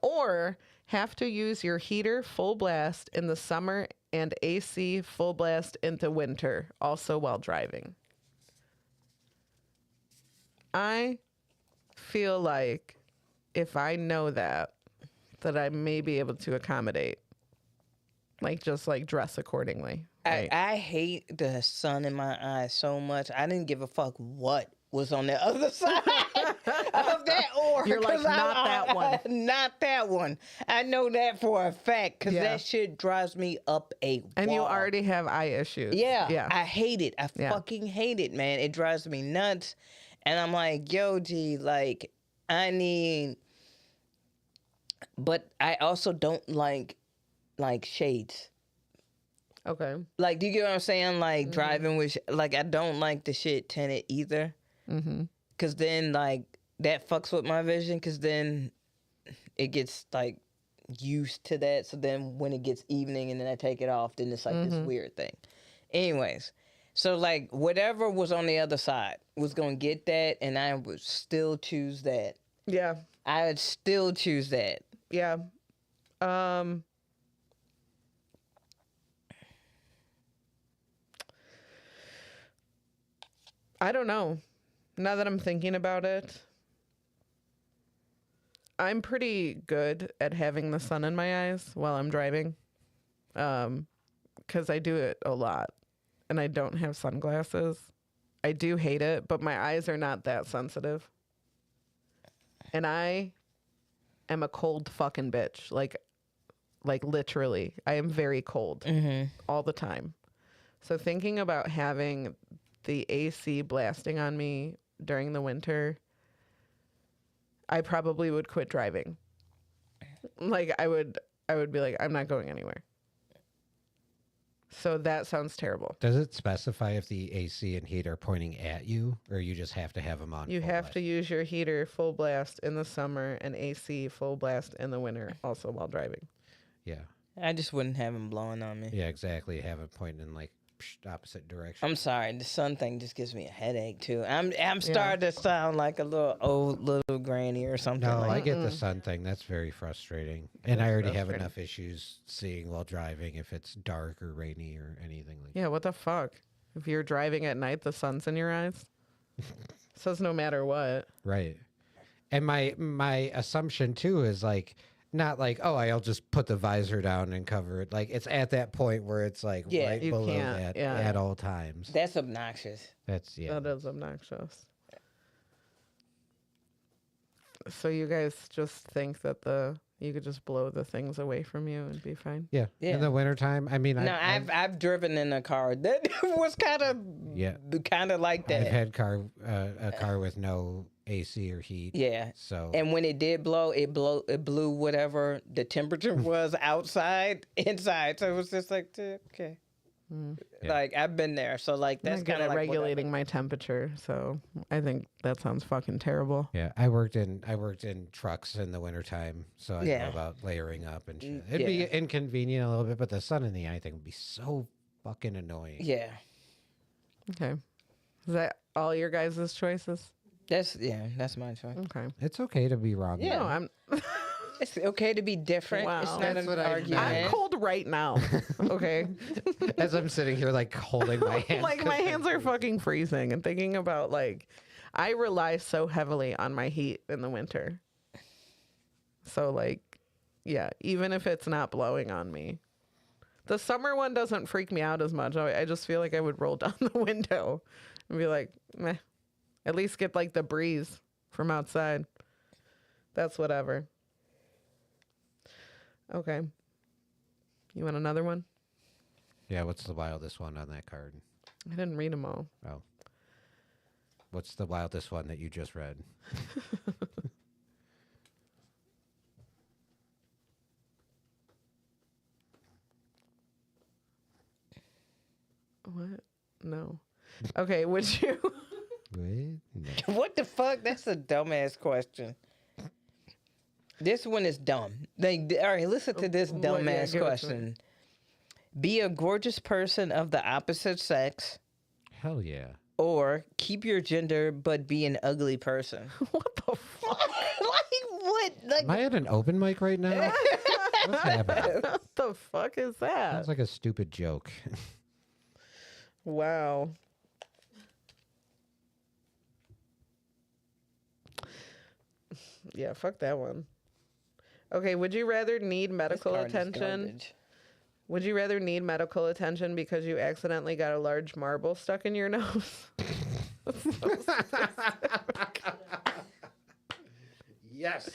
Or have to use your heater full blast in the summer and AC full blast into winter, also while driving. I feel like if I know that I may be able to accommodate. Like, just like dress accordingly. Right? I hate the sun in my eyes so much. I didn't give a fuck what was on the other side of that orb. You're like, not that one. Not that one. I know that for a fact because that shit drives me up a wall. And you already have eye issues. Yeah. I hate it. I fucking hate it, man. It drives me nuts. And I'm like, yo, G, like, I need... But I also don't like shades. Okay. Like, do you get what I'm saying? Like, driving with, like, I don't like the shit tinted either. Because then, like, that fucks with my vision. Because then it gets, like, used to that. So then when it gets evening and then I take it off, then it's, like, this weird thing. Anyways, so, like, whatever was on the other side was going to get that, and I would still choose that. Yeah. I would still choose that. Yeah. I don't know. Now that I'm thinking about it, I'm pretty good at having the sun in my eyes while I'm driving. Because I do it a lot. And I don't have sunglasses. I do hate it, but my eyes are not that sensitive. And I am a cold fucking bitch. Like literally. I am very cold all the time. So thinking about having the AC blasting on me during the winter, I probably would quit driving. Like I would be like, I'm not going anywhere. So that sounds terrible. Does it specify if the AC and heat are pointing at you, or you just have to have them on? You have to use your heater full blast in the summer and AC full blast in the winter, also while driving. Yeah. I just wouldn't have them blowing on me. Yeah, exactly. Have it pointing in like opposite direction. I'm sorry, the sun thing just gives me a headache too. I'm starting to sound like a little granny or something. No, like I get the sun thing. That's very frustrating. And I already have enough issues seeing while driving if it's dark or rainy or anything like that. Yeah, what the fuck? If you're driving at night, the sun's in your eyes? Says no matter what. Right. And my assumption too is like, not like, oh, I'll just put the visor down and cover it. Like, it's at that point where it's like right below that at all times. That's obnoxious. That is obnoxious. So you guys just think that you could just blow the things away from you and be fine? Yeah. In the wintertime, I mean, no, I've driven in a car that was kind of like that. I've had a car with no AC or heat. Yeah. So and when it did blow, it blew whatever the temperature was outside, inside. So it was just like, okay. Like I've been there, so like that's kind of like regulating my temperature. So I think that sounds fucking terrible. Yeah, I worked in trucks in the wintertime, so I know about layering up and shit. It'd be inconvenient a little bit, but the sun in the eye thing would be so fucking annoying. Yeah. Okay. Is that all your guys' choices? That's my choice. Okay. It's okay to be wrong. Yeah, no, I'm. It's okay to be different. Wow. It's not That's an what I argument. I'm cold right now. Okay. As I'm sitting here, like holding my hands, like my hands are fucking freezing, and thinking about like, I rely so heavily on my heat in the winter. So like, yeah, even if it's not blowing on me, the summer one doesn't freak me out as much. I just feel like I would roll down the window and be like, meh. At least get like the breeze from outside. That's whatever. Okay. You want another one? Yeah, what's the wildest one on that card? I didn't read them all. Oh. What's the wildest one that you just read? What? No. Okay, would you... Wait, no. What the fuck? That's a dumbass question. This one is dumb. All right, listen to this dumbass question. Be a gorgeous person of the opposite sex, Hell yeah. or keep your gender but be an ugly person. What the fuck? Like what? Like Am I at an open mic right now? What's happening? What the fuck is that? Sounds like a stupid joke. Wow. Yeah, fuck that one. Okay, would you rather need medical card is attention? garbage. Would you rather need medical attention because you accidentally got a large marble stuck in your nose? Yes.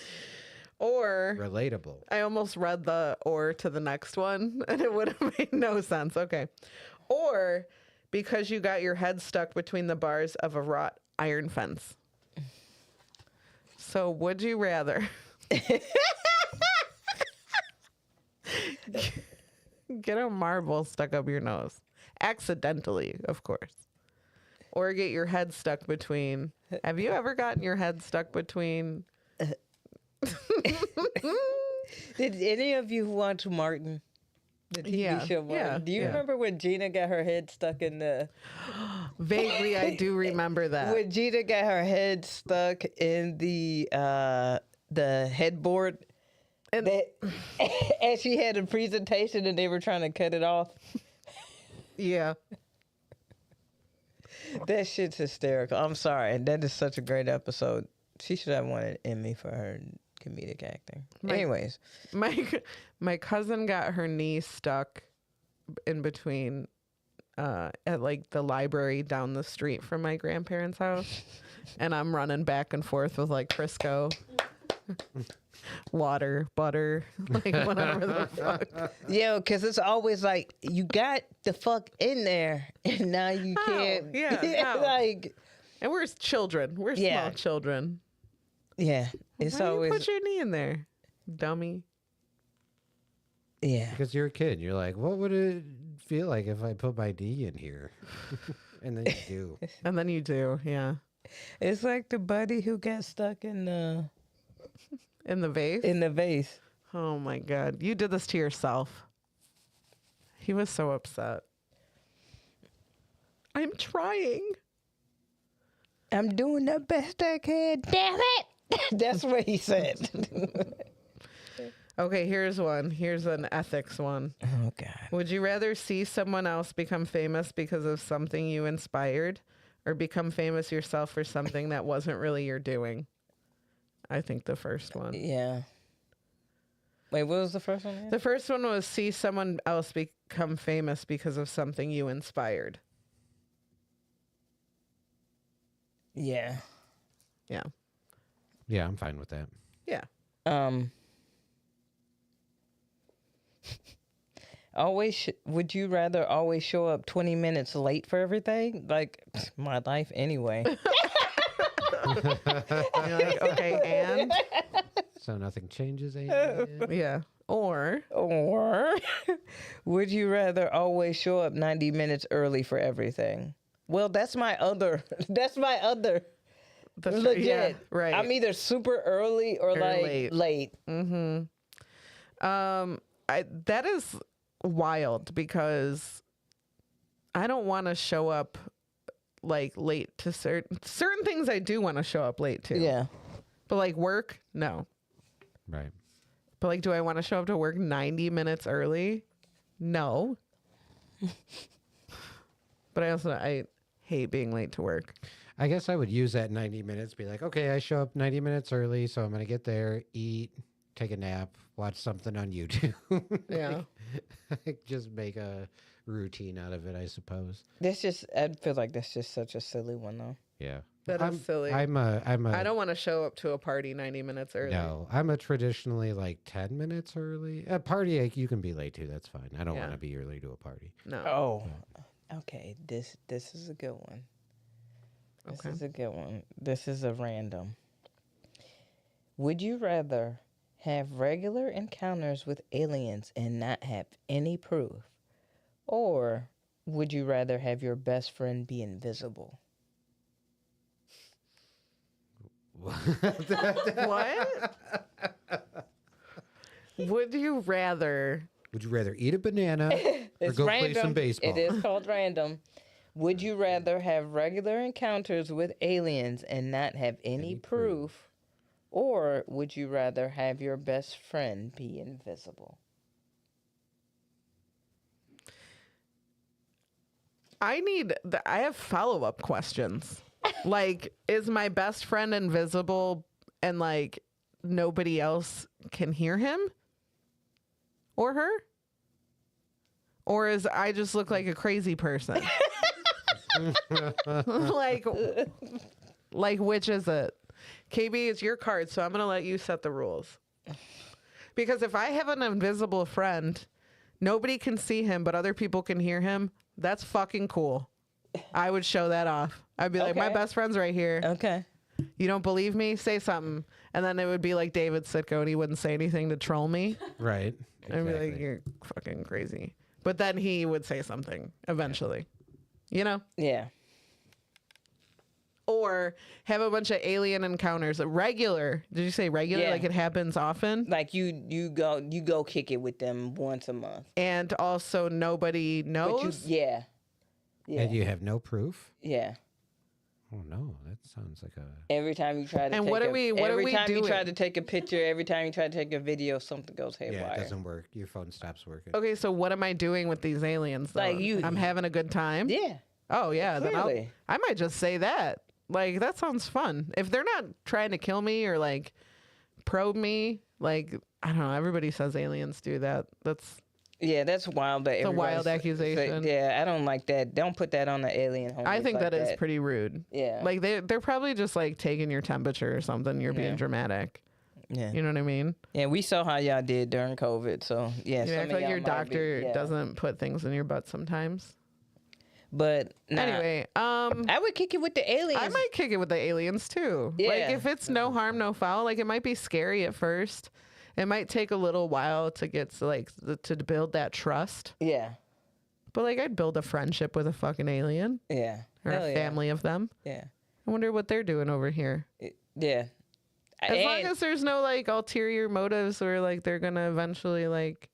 Or Relatable. I almost read the or to the next one and it would have made no sense. Okay. Or because you got your head stuck between the bars of a wrought iron fence. So would you rather get a marble stuck up your nose? Accidentally, of course. Or get your head stuck between. Have you ever gotten your head stuck between? Did any of you watch Martin? The TV show Martin? yeah, Do you yeah. remember when Gina got her head stuck in the... Vaguely, I do remember that. When Gina got her head stuck in the headboard, and she had a presentation and they were trying to cut it off. Yeah. That shit's hysterical. I'm sorry. That is such a great episode. She should have won an Emmy for her comedic acting. Anyways. My cousin got her knee stuck in between at like the library down the street from my grandparents' house. And I'm running back and forth with like Crisco, water, butter, like whatever the fuck. Yeah, because it's always like, you got the fuck in there and now you can't. Yeah. How? Like, and we're children. We're small children. Yeah. It's Why always. you put your knee in there, dummy? Yeah. Because you're a kid. You're like, what would it feel like if I put my D in here? And then you do. And then you do, yeah. It's like the buddy who got stuck in the vase. In the vase. Oh my God. You did this to yourself. He was so upset. I'm trying. I'm doing the best I can. Damn it. That's what he said. Okay, here's one. Here's an ethics one. Oh, God. Would you rather see someone else become famous because of something you inspired, or become famous yourself for something that wasn't really your doing? I think the first one. Yeah. Wait, what was the first one again? The first one was see someone else become famous because of something you inspired. Yeah. Yeah. Yeah, I'm fine with that. Yeah. Would you rather always show up 20 minutes late for everything? Like, my life anyway. You're like, okay, and? So nothing changes, Yeah. Or would you rather always show up 90 minutes early for everything? Well, that's my other. Legit. Yeah, right. I'm either super early or like late. Mm-hmm. That is wild because I don't want to show up like late to certain things. I do want to show up late to. Yeah. But like work, no. Right. But like, do I want to show up to work 90 minutes early? No. But I hate being late to work. I guess I would use that 90 minutes, be like, okay, I show up 90 minutes early, so I'm going to get there, eat, take a nap, watch something on YouTube. Yeah. Just make a routine out of it, I suppose. I feel like that's just such a silly one, though. Yeah. That is silly. I don't want to show up to a party 90 minutes early. No, I'm a traditionally like 10 minutes early. A party, you can be late too. That's fine. I don't want to be early to a party. No. Oh, okay. This is a good one. This is a good one. This is a random. Would you rather have regular encounters with aliens and not have any proof? Or would you rather have your best friend be invisible? What? Would you rather Would you rather eat a banana or It's go random. play some baseball? It is called random. Would you rather have regular encounters with aliens and not have any proof? Or would you rather have your best friend be invisible? I have follow-up questions. Like, is my best friend invisible and like nobody else can hear him or her? Or is I just look like a crazy person? like which is it? KB, it's your card, so I'm going to let you set the rules. Because if I have an invisible friend, nobody can see him, but other people can hear him. That's fucking cool. I would show that off. I'd be like, my best friend's right here. Okay. You don't believe me? Say something. And then it would be like David Sitko, and he wouldn't say anything to troll me. Right. Exactly. I'd be like, you're fucking crazy. But then he would say something eventually. You know? Yeah. Or have a bunch of alien encounters. Regular. Did you say regular? Yeah. Like it happens often? Like you go kick it with them once a month. And also nobody knows? Yeah. And you have no proof? Yeah. Oh no, that sounds like a. Every time you try to And take what are we you try doing? to take a picture, every time you try to take a video, something goes haywire. Yeah, it doesn't work. Your phone stops working. Okay, so what am I doing with these aliens? Though? Like I'm having a good time? Yeah. Oh, yeah. Clearly. Then I might just say that. Like, that sounds fun. If they're not trying to kill me or, like, probe me, like, I don't know. Everybody says aliens do that. That's wild. It's a wild accusation. Yeah, I don't like that. Don't put that on the alien homies. I think like that is pretty rude. Yeah. Like, they're probably just, like, taking your temperature or something. You're being dramatic. Yeah. You know what I mean? Yeah, we saw how y'all did during COVID. So, yeah. You act like your doctor doesn't put things in your butt sometimes. But anyway, I would kick it with the aliens. I might kick it with the aliens too. Yeah. Like if it's no harm, no foul, like it might be scary at first. It might take a little while to get to build that trust. Yeah. But like I'd build a friendship with a fucking alien. Yeah. Or a family of them. Yeah. I wonder what they're doing over here. Yeah. As long as there's no like ulterior motives or like they're gonna eventually like.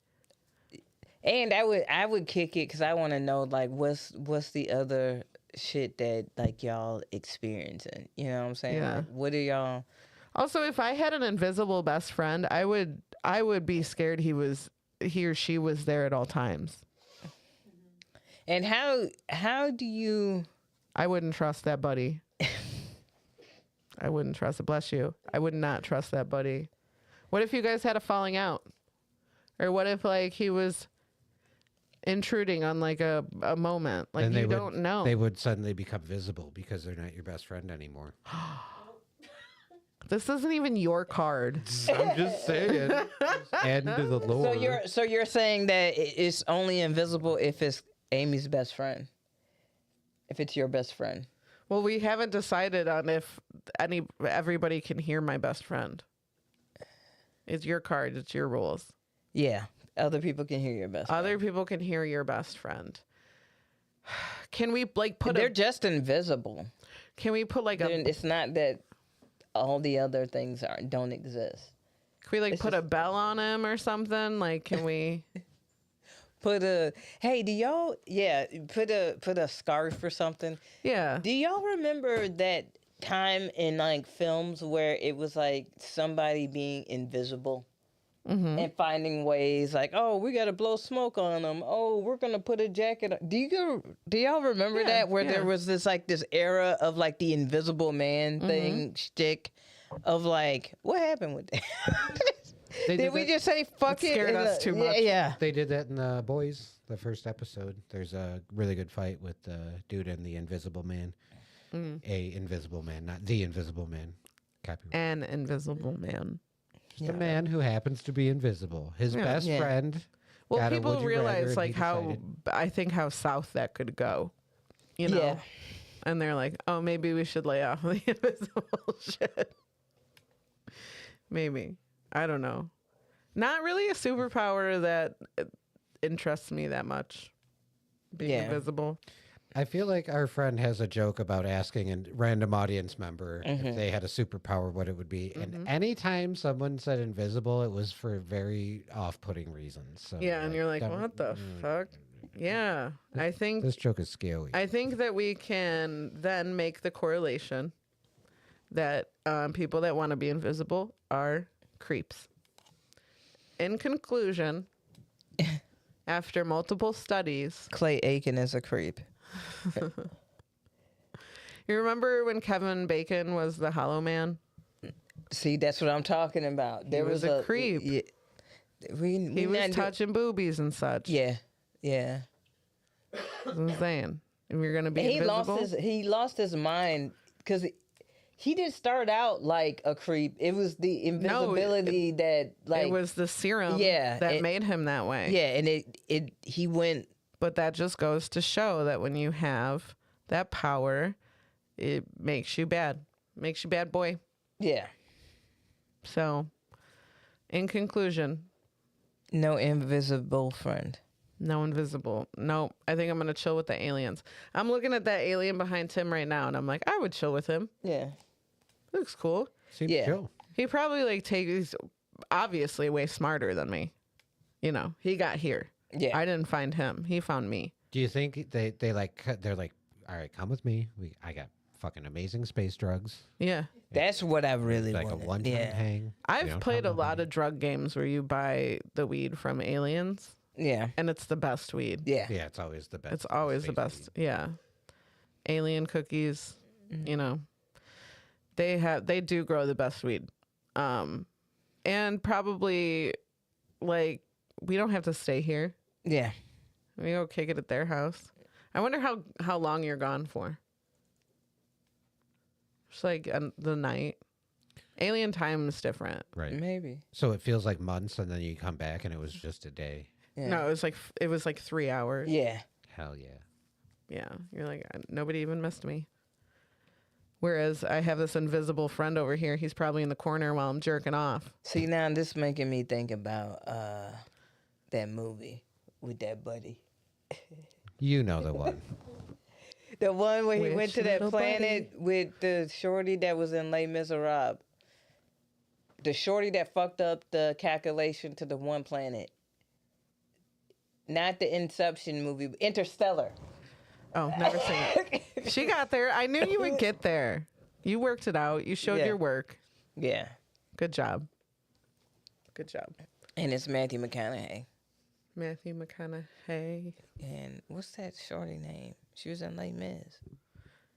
And I would kick it because I want to know like what's the other shit that like y'all experiencing. You know what I'm saying? Yeah. Like, what are y'all? Also, if I had an invisible best friend, I would be scared he or she was there at all times. And how do you? I wouldn't trust that buddy. I wouldn't trust it. Bless you. I would not trust that buddy. What if you guys had a falling out? Or what if like he was intruding on like a moment? Like you don't know. They would suddenly become visible because they're not your best friend anymore. This isn't even your card. I'm just saying. Add to the lore. So you're saying that it's only invisible if it's Aimee's best friend. If it's your best friend. Well, we haven't decided on if everybody can hear my best friend. It's your card. It's your rules. Yeah. Other people can hear your best friend. Other people can hear your best friend. Can we like put They're just invisible. Can we put like it's not that all the other things don't exist. Can we like put a bell on him or something? Like can we put a scarf or something? Yeah. Do y'all remember that time in like films where it was like somebody being invisible? Mm-hmm. And finding ways like, oh, we got to blow smoke on them. Oh, we're going to put a jacket on. Do y'all remember that where there was this era of like the Invisible Man thing shtick of like, what happened with that? Did we just say fuck it? Scared us too much. Yeah. They did that in The Boys, the first episode. There's a really good fight with the dude and the Invisible Man. A Invisible Man, not the Invisible Man. Copyright. An Invisible Man. Just a man who happens to be invisible. His best friend. Well, people realize like how south that could go, you know? Yeah. And they're like, oh, maybe we should lay off the invisible shit. Maybe. I don't know. Not really a superpower that interests me that much. Being invisible. I feel like our friend has a joke about asking a random audience member if they had a superpower, what it would be. And anytime someone said invisible, it was for very off-putting reasons. So Yeah, and you're like, that- what the fuck? Yeah, I think this joke is scary. I think that we can then make the correlation that people that want to be invisible are creeps. In conclusion, after multiple studies, Clay Aiken is a creep. you remember when Kevin Bacon was the Hollow Man? See, that's what I'm talking about. There was a creep. Yeah, we He was not do- touching boobies and such. Yeah, yeah. That's what I'm saying. If you're gonna be And invisible, he lost his mind because he didn't start out like a creep. It was the invisibility that like it was the serum Yeah, that made him that way. yeah, and he went. But that just goes to show that when you have that power, it makes you bad. Makes you bad boy. Yeah. So, in conclusion, No invisible friend. no invisible. No, I think I'm going to chill with the aliens. I'm looking at that alien behind Tim right now, and I'm like, I would chill with him. Yeah. Looks cool. Seems Yeah. chill. He probably he's obviously way smarter than me. You know, he got here. Yeah. I didn't find him. He found me. Do you think they're like, all right, come with me. I got fucking amazing space drugs. Yeah. That's what I really Like wanted. a one-time yeah. hang. You I've don't played tell a lot nobody. of drug games where you buy the weed from aliens, Yeah. and it's the best weed. Yeah. Yeah, it's always the best. It's always the space best. Yeah. Alien cookies, you know. They do grow the best weed. And probably like we don't have to stay here. Yeah. We go kick it at their house. I wonder how long you're gone for. Just like the night. Alien time is different. Right. Maybe. So it feels like months, and then you come back, and it was just a day. Yeah. No, it was like 3 hours. Yeah. Hell yeah. Yeah, you're like, nobody even missed me. Whereas I have this invisible friend over here. He's probably in the corner while I'm jerking off. See, now this making me think about that movie with that buddy. You know the one. The one where he Which went to that little planet with the shorty that was in Les Miserables. The shorty that fucked up the calculation to the one planet. Not the Inception movie, Interstellar. Oh, never seen it. She got there. I knew you would get there. You worked it out. You showed Yeah. your work. Yeah. Good job. Good job. And it's Matthew McConaughey. Matthew McConaughey. And what's that shorty name? She was in Les Mis.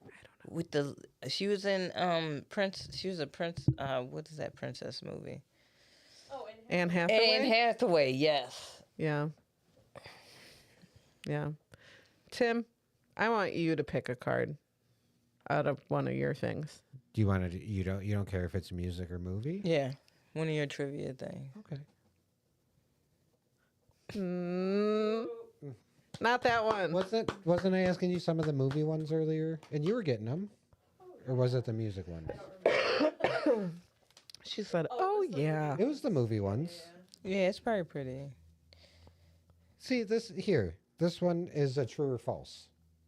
I don't know. She was in Prince. She was a prince. What is that princess movie? Anne Hathaway. Anne Hathaway. Yes. Yeah. Yeah. Tim, I want you to pick a card out of one of your things. Do you want to? You don't care if it's music or movie? Yeah. One of your trivia things. Okay. Not that one. Wasn't I asking you some of the movie ones earlier, and you were getting them, or was it the music ones? She said, "Oh yeah." It was the movie ones. Yeah, it's probably pretty. See this here. This one is a true or false.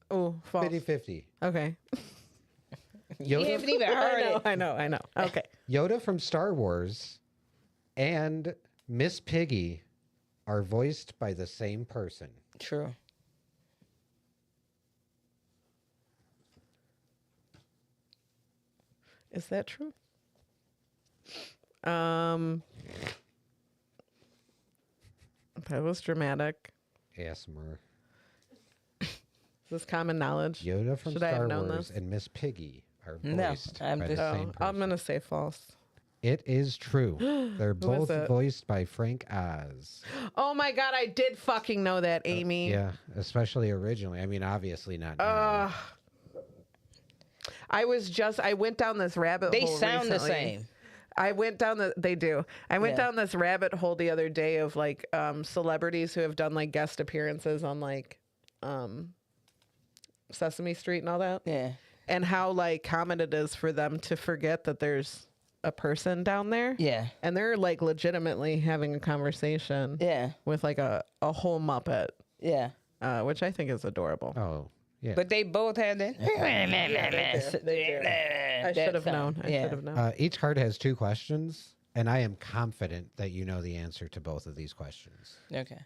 Oh, false. 50-50. Okay. You haven't even heard it. I know. Okay. Yoda from Star Wars and Miss Piggy are voiced by the same person. True. Is that true? That was dramatic. ASMR. Is this common knowledge? Yoda from Should I have Star known Wars this? and Miss Piggy are No, voiced I'm by just- the same Oh, person. I'm gonna say false. It is true. They're Who is both it? voiced by Frank Oz. Oh my god, I did fucking know that, Aimee. Yeah, especially originally. I mean, obviously not now. I went down this rabbit They hole. sound the recently. same. They do. I went Yeah. down this rabbit hole the other day of like celebrities who have done like guest appearances on like Sesame Street and all that. Yeah. And how like common it is for them to forget that there's a person down there. Yeah. And they're like legitimately having a conversation Yeah. with like a whole Muppet, Yeah. which I think is adorable. Oh, Yeah. But they both had that. I should have known. I should have known. Each card has 2 questions, and I am confident that you know the answer to both of these questions. Okay.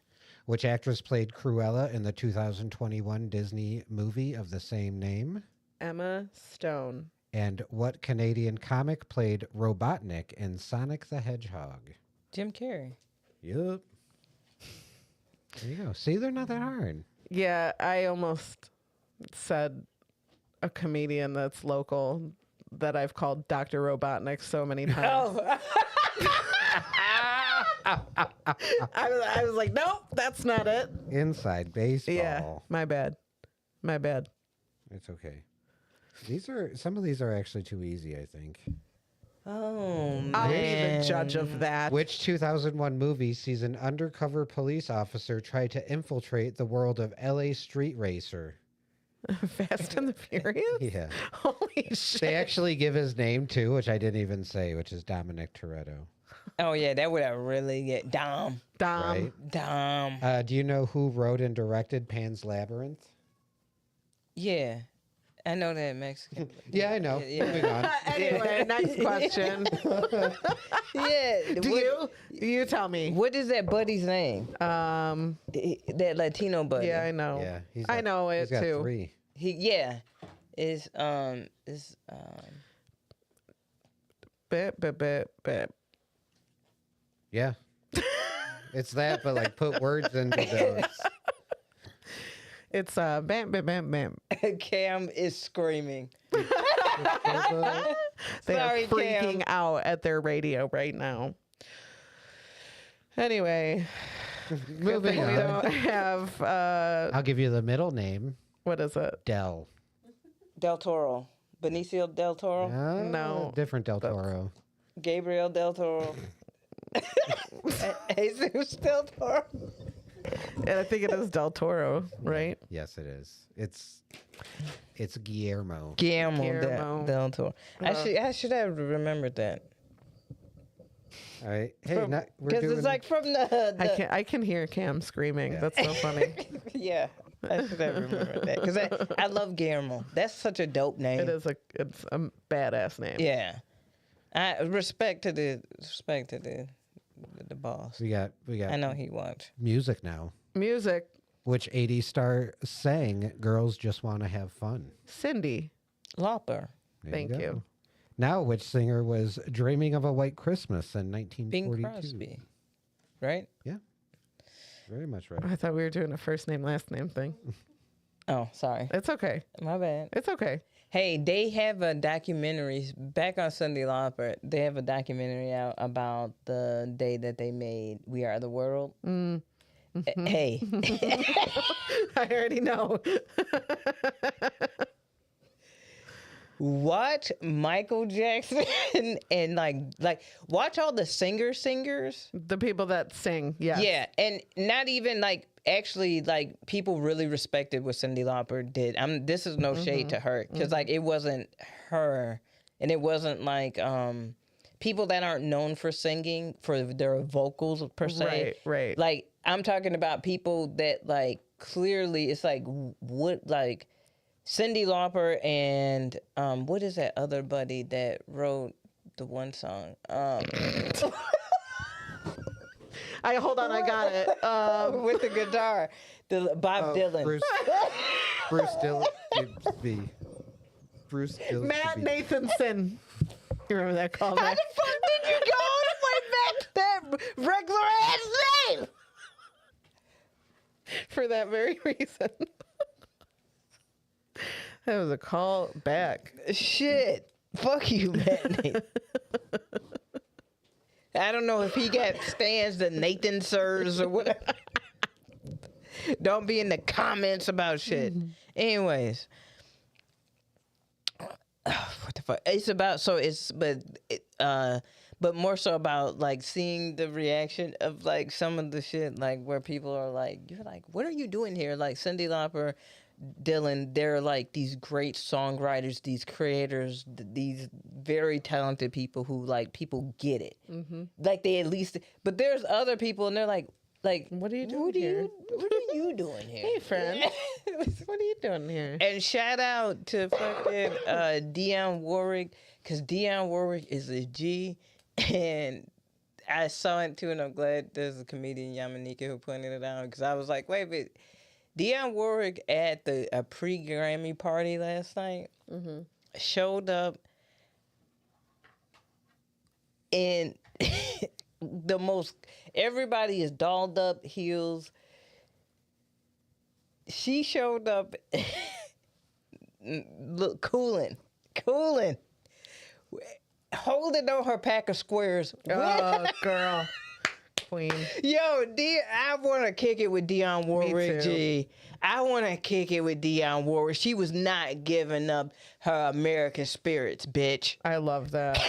Which actress played Cruella in the 2021 Disney movie of the same name? Emma Stone. And what Canadian comic played Robotnik in Sonic the Hedgehog? Jim Carrey. Yup. There you go. See, they're not that hard. Yeah, I almost said a comedian that's local that I've called Dr. Robotnik so many times. Oh. I was like, nope, that's not it. Inside baseball. Yeah, my bad. My bad. It's okay. Some of these are actually too easy, I think. Oh, man. I'll be the judge of that. Which 2001 movie sees an undercover police officer try to infiltrate the world of LA Street Racer? Fast and the Furious? Yeah. Holy shit. They actually give his name too, which I didn't even say, which is Dominic Toretto. Oh, yeah, that would have really get Dom. Right? Dom. Do you know who wrote and directed Pan's Labyrinth? Yeah. I know that Mexican. Yeah, I know. Yeah. Moving on. Anyway, next question. Yeah. You tell me. What is that buddy's name? That Latino buddy. Yeah, I know. Yeah, I know it he's got too. 3. Is Bip. Yeah. It's that, but like put words into those. It's bam. Cam is screaming. They Sorry, are freaking Cam. out at their radio right now. Anyway, Moving we on. don't have I'll give you the middle name. what is it? Del. Del Toro. Benicio Del Toro. No. Different Del Toro. Gabriel Del Toro. Jesus Del Toro. And I think it is Del Toro, right? Yes, it is. It's Guillermo. Guillermo Del Toro. I should have remembered that. All right. Hey, we're Because doing... it's like from the I can hear Cam screaming. That's so funny. yeah. I should have remembered that because I love Guillermo. That's such a dope name. It's a badass name. Yeah. I respect to the boss. We got I know he watched music now. Music. Which 80s star sang "Girls Just Want to Have Fun"? Cindy Lauper. Thank you. Now, which singer was "Dreaming of a White Christmas" in Bing 1942? Crosby. Right? Yeah. Very much right. I thought we were doing a first name, last name thing. Oh, sorry. It's okay. My bad. It's okay. Hey, they have a documentary back on Cindy Lauper. They have a documentary out about the day that they made "We Are the World." Hey, I already know. watch Michael Jackson and like watch all the singers. The people that sing, yes. Yeah, and not even like actually like people really respected what Cyndi Lauper did. This is no shade to her because like it wasn't her, and it wasn't like people that aren't known for singing for their vocals per se. Right. Like I'm talking about people that like clearly it's like what like Cyndi Lauper and what is that other buddy that wrote the one song? Hold on, I got it. With the guitar, Bob Dylan. Bruce Dylan. Bruce Dylan. Matt Nathanson. You remember that call? How the fuck did you go all the way back to that regular ass name? For that very reason. That was a call back. Shit. Fuck you, Matt Nathan. I don't know if he got stands the Nathan Sirs or whatever. Don't be in the comments about shit. Anyways. What the fuck? It's about but more so about like seeing the reaction of like some of the shit like where people are like, you're like, what are you doing here? Like Cyndi Lauper, Dylan, they're like these great songwriters, these creators, these very talented people who like people get it. Like they at least, but there's other people and they're like, what are you doing here? What are you doing here? Hey, friend. What are you doing here? And shout out to fucking Dionne Warwick, because Dionne Warwick is a G, and I saw it too, and I'm glad there's a comedian, Yamanika, who pointed it out, because I was like, wait, but Dionne Warwick at a pre-Grammy party last night showed up in the most, everybody is dolled up, heels. She showed up look cooling, holding on her pack of squares. Oh, girl. Queen. Yo, I want to kick it with Dionne Warwick, G. I want to kick it with Dionne Warwick. She was not giving up her American spirits, bitch. I love that.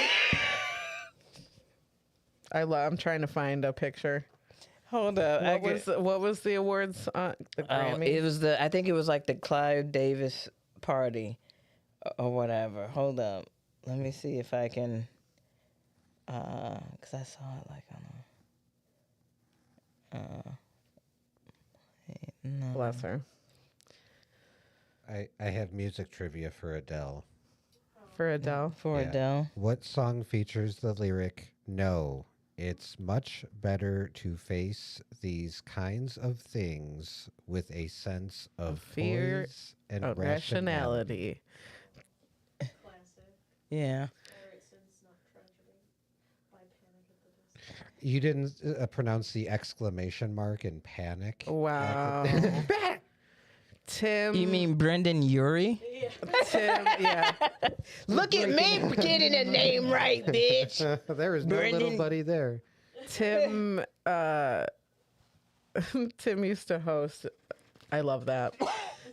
I'm trying to find a picture. Hold up. What was the awards? The Grammy? It was I think it was like the Clive Davis party or whatever. Hold up. Let me see if I can, because I saw it like on no. Bless her. I have music trivia for Adele. For Adele? For Adele. What song features the lyric, "No, it's much better to face these kinds of things with a sense of fear poise and rationality." Yeah. You didn't pronounce the exclamation mark in panic. Wow. Tim. You mean Brendan Urie? Tim, yeah. Look at me getting a name right, bitch. There is no little buddy there. Tim Tim used to host, I love that.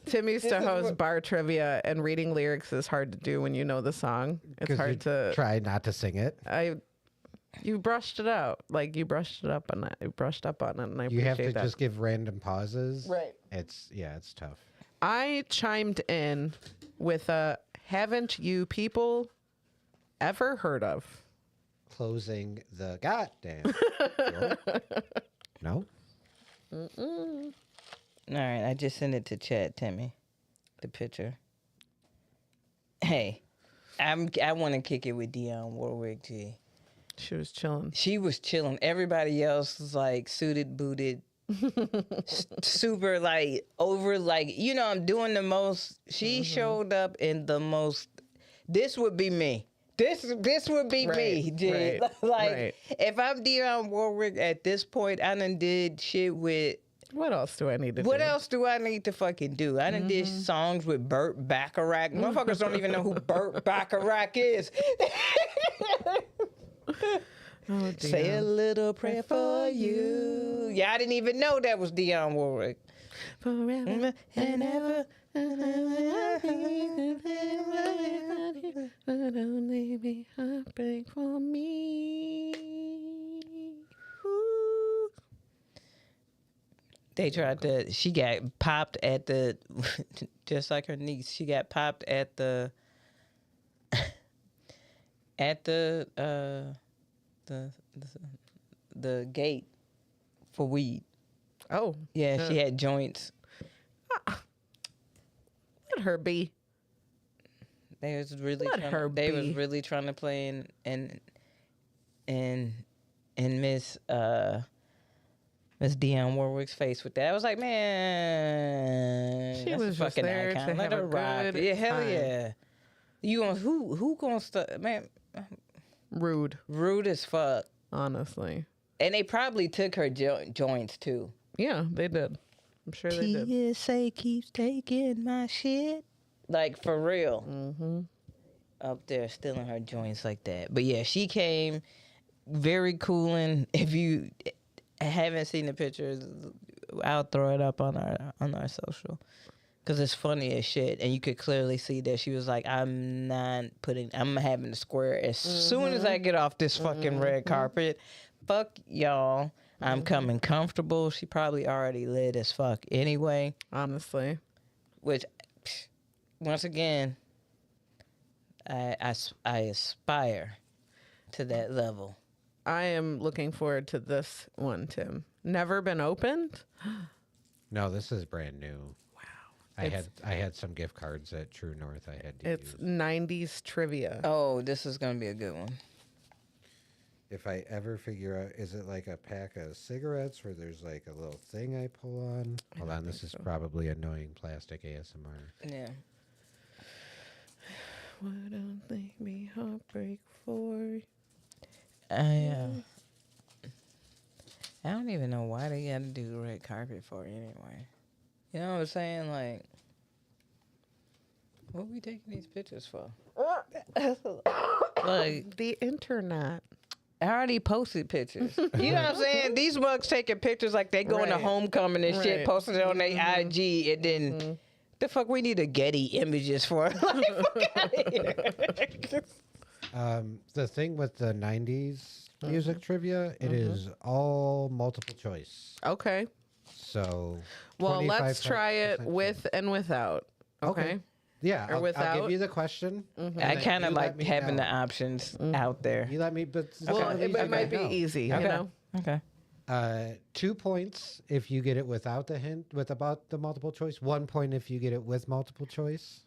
Tim used to host bar trivia, and reading lyrics is hard to do when you know the song. It's hard to try not to sing it. You brushed it out, like you brushed up on it, and I You have to appreciate that. just give random pauses. Right. It's tough. I chimed in with a haven't you people ever heard of? Closing the goddamn door. No? All right, I just sent it to chat, Timmy. The picture. Hey, I want to kick it with Dionne Warwick, G. She was chilling. She was chilling. Everybody else was like suited, booted, super like over, like, you know, I'm doing the most. She showed up in the most. This would be me. This would be me, G. Like, if I'm Dionne Warwick at this point, I done did shit with. What else do I need to do? What else do I need to fucking do? I done did songs with Burt Bacharach. Motherfuckers don't even know who Burt Bacharach is. Oh, Say a little prayer for you. Yeah, I didn't even know that was Dionne Warwick. Forever and ever. Don't leave me heartbreak for me. Ooh. They tried to. She got popped at the, just like her niece. She got popped at the gate for weed. Oh, yeah, she had joints. Let her be. They was really Let her they be. was really trying to play in Miss Dionne Warwick's face with that. I was like, man, She that's was a just fucking there icon. to Let have her a rock. good Yeah, hell time. yeah. You gonna who gonna stop, man? Rude as fuck. Honestly. And they probably took her joints too. Yeah, they did. I'm sure they did. TSA keeps taking my shit. Like, for real. Mm-hmm. Up there stealing her joints like that. But yeah, she came very cool. And if you haven't seen the pictures, I'll throw it up on our social. Because it's funny as shit. And you could clearly see that she was like, I'm having a square as soon as I get off this fucking red carpet. Fuck y'all. I'm coming comfortable. She probably already lit as fuck anyway. Honestly. Which, once again, I aspire to that level. I am looking forward to this one, Tim. Never been opened? No, this is brand new. I had some gift cards at True North I had to It's use. 90s trivia. Oh, this is gonna be a good one. If I ever figure out, is it like a pack of cigarettes where there's like a little thing I pull on? Hold on, this is probably annoying plastic ASMR. Yeah. Why don't they be heartbreak for? I don't even know why they got to do the red carpet for it anyway. You know what I'm saying? Like, what we taking these pictures for? Like, The internet. I already posted pictures. You know what I'm saying? These mugs taking pictures like they going to Right. homecoming and shit, Right. posted it on their IG, and then the fuck we need a Getty images for? Like, fuck outta here. The thing with the 90s music trivia, it is all multiple choice. Okay. So, Well, let's 25% try it with and without. Okay. Yeah, Or I'll without? give you the question. and I then kind of you let like me having know. the options out there. You let me, but Well, it might be easy, you know? Okay. 2 points if you get it without the hint, with about the multiple choice. 1 point if you get it with multiple choice.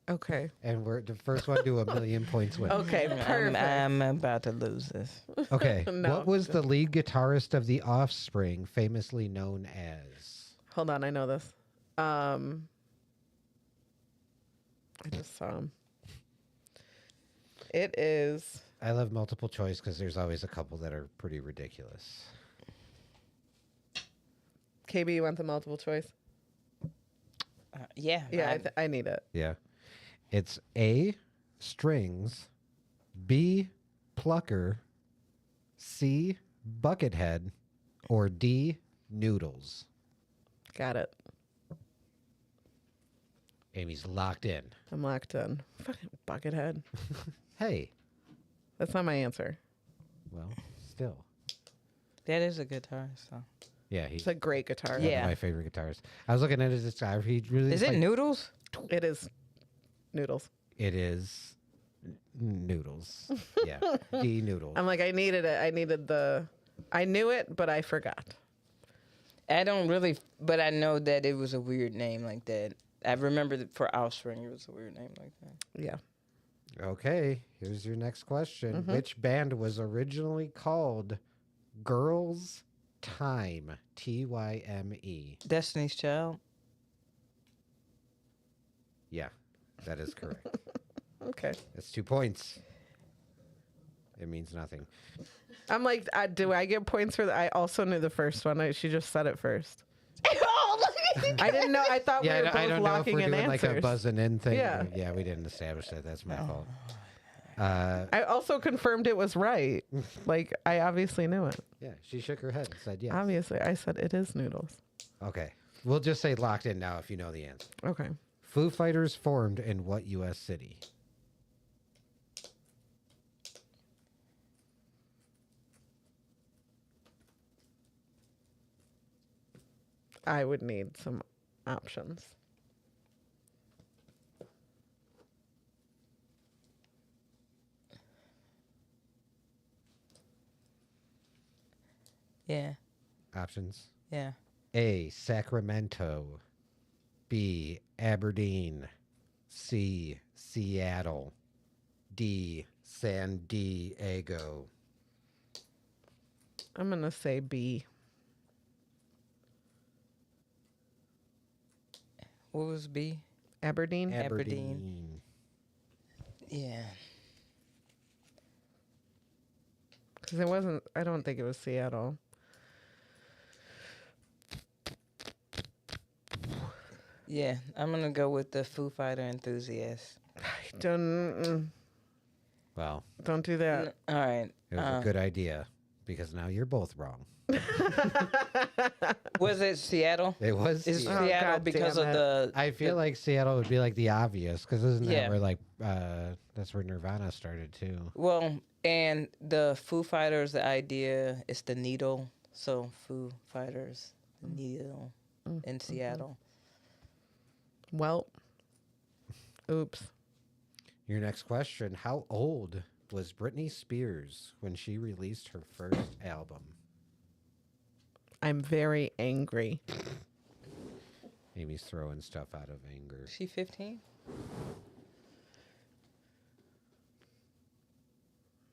Okay. And we're the first one to 1,000,000 points win. Okay, perfect. I'm about to lose this. Okay. No. What was the lead guitarist of The Offspring famously known as? Hold on, I know this. I just saw him. It is. I love multiple choice because there's always a couple that are pretty ridiculous. KB, you want the multiple choice? Yeah. Yeah, I need it. Yeah. It's A, strings, B, plucker, C, buckethead, or D, noodles. Got it. Amy's locked in. I'm locked in. Fucking buckethead. Hey. That's not my answer. Well, still. That is a guitar. So. Yeah, he's It's a great guitar. one Yeah. of my favorite guitarists. I was looking at his discography. He really Is it like, noodles? It is noodles. It is noodles. Yeah, D noodles. I'm like, I needed it. I knew it, but I forgot. I don't really, but I know that it was a weird name like that. I remember that for Offspring, it was a weird name like that. Yeah. Okay, here's your next question. Mm-hmm. Which band was originally called Girls Time? Tyme. Destiny's Child. Yeah, that is correct. Okay. That's 2 points. It means nothing. I'm like, do I get points for that? I also knew the first one. She just said it first. I didn't know. I thought we were both I don't know if locking we're in doing answers. like a buzzing in thing. Yeah. Yeah, we didn't establish that. That's my fault. I also confirmed it was right. Like, I obviously knew it. Yeah, she shook her head and said yes. Obviously, I said it is noodles. Okay. We'll just say locked in now if you know the answer. Okay. Foo Fighters formed in what U.S. city? I would need some options. Yeah. Options. Yeah. A, Sacramento. B, Aberdeen. C, Seattle. D, San Diego. I'm going to say B. What was B? Aberdeen? Aberdeen. Yeah. Because it wasn't, I don't think it was Seattle. Yeah. I'm going to go with the Foo Fighter enthusiast. Don't Well, do that. All right. it was a good idea because now you're both wrong. Was it Seattle? It was Is Seattle. Seattle God because damn of the... I feel like Seattle would be like the obvious because isn't that Yeah. where like that's where Nirvana started too. Well, and the Foo Fighters, the idea is the needle. So Foo Fighters, the needle in Seattle. Well, oops. Your next question: how old was Britney Spears when she released her first album? I'm very angry. Amy's throwing stuff out of anger. She 15?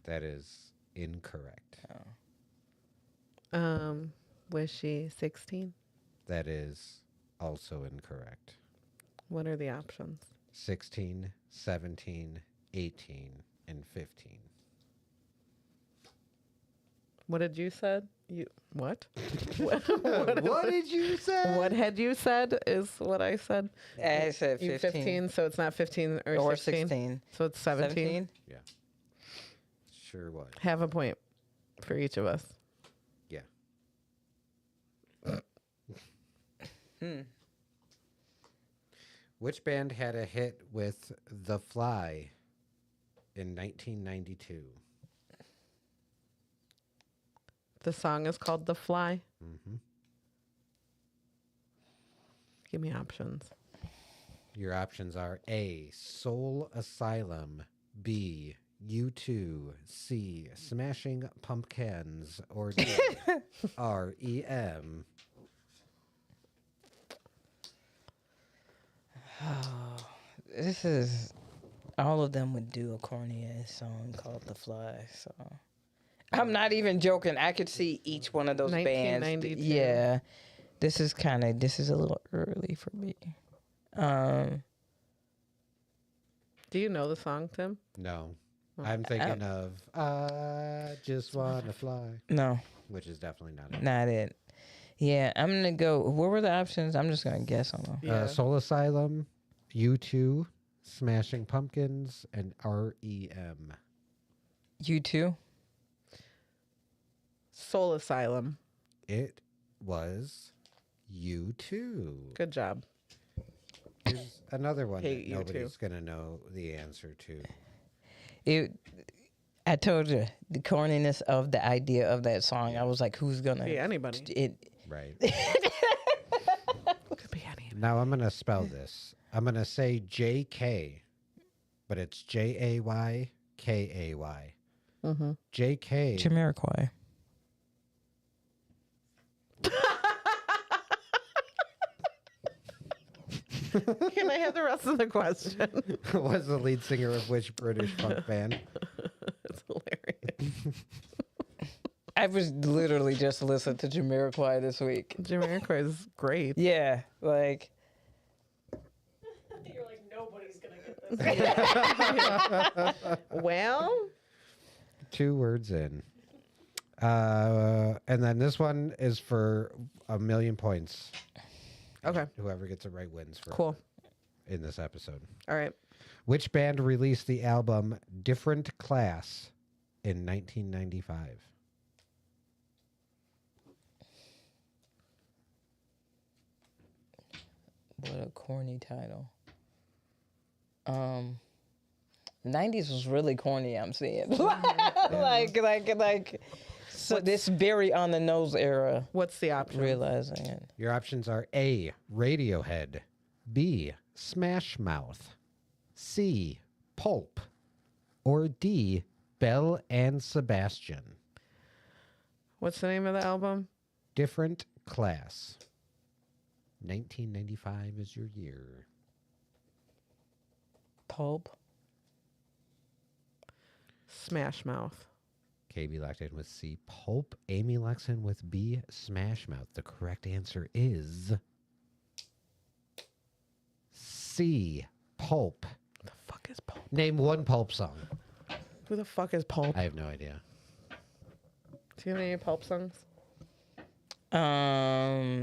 That is incorrect. Was she 16? That is also incorrect. What are the options? 16, 17, 18, and 15. What did you said? You what? What did you say? What had you said is what I said. I said You 15. so it's not 15 or 16. 16. So it's 17. Yeah. Sure was. Have a point for each of us. Yeah. Which band had a hit with The Fly in 1992? The song is called The Fly. Mm-hmm. Give me options. Your options are A, Soul Asylum, B, U2, C, Smashing Pumpkins, or D, REM. Oh, this is... All of them would do a corny ass song called The Fly, so... I'm not even joking. I could see each one of those bands. 1992. Yeah. This is a little early for me. Do you know the song, Tim? No. I'm thinking of Just Wanna Fly. No. Which is definitely not it. Not it. Yeah, I'm going to go. What were the options? I'm just going to guess on them. Yeah. Soul Asylum, U2, Smashing Pumpkins, and REM. U2? Soul Asylum. It was U2. Good job. Here's another one Hate that U2. nobody's going to know the answer to. I told you the corniness of the idea of that song. I was like, who's going to... Be anybody. Right. Could be any. Now I'm going to spell this. I'm going to say JK, but it's JAYKAY. Mm-hmm. JK. Jamiroquai. Can I have the rest of the question? Was the lead singer of which British punk band? It's hilarious. I was literally just listening to Jamiroquai this week. Jamiroquai is great. Yeah, like... You're like, nobody's going to get this. Well, 2 words in. And then this one is for 1,000,000 points. okay. Whoever gets it right wins for Cool. in this episode. All right. Which band released the album Different Class in 1995? What a corny title. 90s was really corny, I'm seeing. like so this very on the nose era, What's the option? realizing it. Your options are A, Radiohead, B, Smash Mouth, C, Pulp, or D, Belle and Sebastian. What's the name of the album? Different Class. 1995 is your year. Pulp. Smash Mouth. KB locked in with C, Pulp. Aimee locks in with B, Smash Mouth. The correct answer is C, Pulp. Who the fuck is Pulp? Name one Pulp song. Who the fuck is Pulp? I have no idea. Do you have any Pulp songs? No.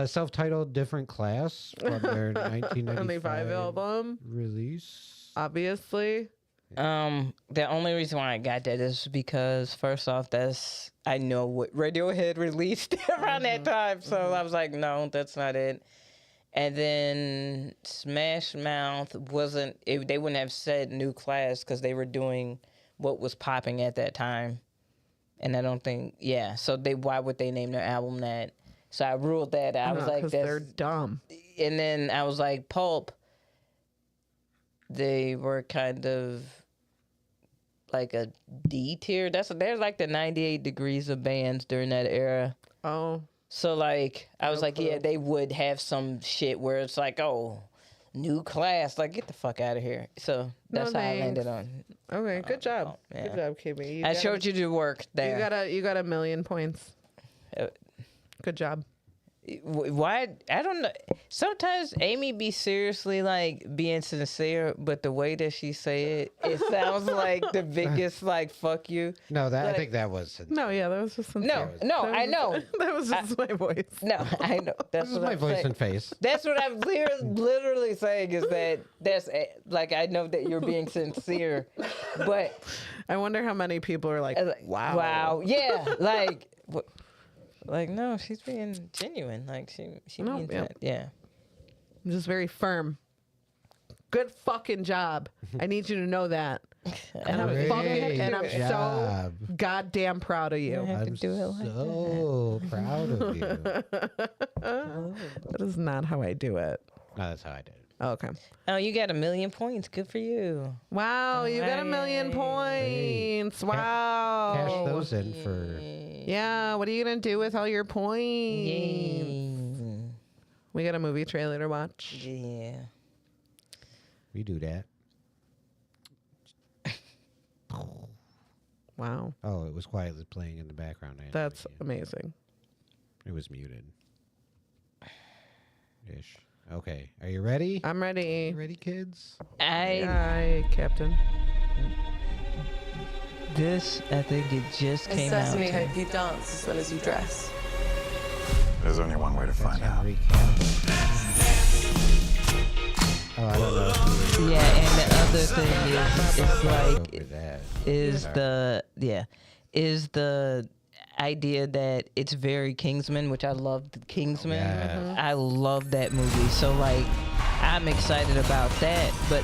Self-titled Different Class from their 1995 album. release. Obviously. The only reason why I got that is because first off, I know what Radiohead released around that time, so I was like, no, that's not it. And then Smash Mouth they wouldn't have said New Class because they were doing what was popping at that time. And I don't think, so why would they name their album that? So I ruled that out. I was like, they're dumb. And then I was like, Pulp, they were kind of like a D tier. They're like the 98 Degrees of bands during that era. Oh. So like I was like, yeah, they would have some shit where it's like, oh, new class, like get the fuck out of here. So that's how I landed on. Okay, good job. Yeah. Good job, KB. I showed you the work there. You got 1 million points. Good job. Why? I don't know. Sometimes Aimee be seriously like being sincere, but the way that she say it, it sounds like the biggest like fuck you. No, that like, I think that was sincere. No, yeah, that was just sincere. No, I know. That was just my voice. No, I know. That's This is what my I'm voice saying. and face. That's what I'm literally saying is that's like I know that you're being sincere, but I wonder how many people are like, wow, yeah, like no, she's being genuine. Like she means that. Yeah. I'm just very firm. Good fucking job. I need you to know that. And I'm so goddamn proud of you. I'm so proud of you. That is not how I do it. No, that's how I did it. Oh, okay. Oh, you got 1 million points. Good for you. Wow, you got 1 million points. Wow. Cash those in for. Yeah, what are you going to do with all your points? Yay. We got a movie trailer to watch. Yeah. We do that. Wow. Oh, it was quietly playing in the background. That's amazing. It was muted. Ish. Okay. Are you ready? I'm ready. You ready, kids? Aye, Captain. This, I think it just came out. Assess me how you dance as well as you dress. There's only one way to find out. Oh, I don't know. Yeah, and the other thing is, it's like, is the idea that it's very Kingsman, which I love Kingsman. Yes. I love that movie. So like, I'm excited about that. But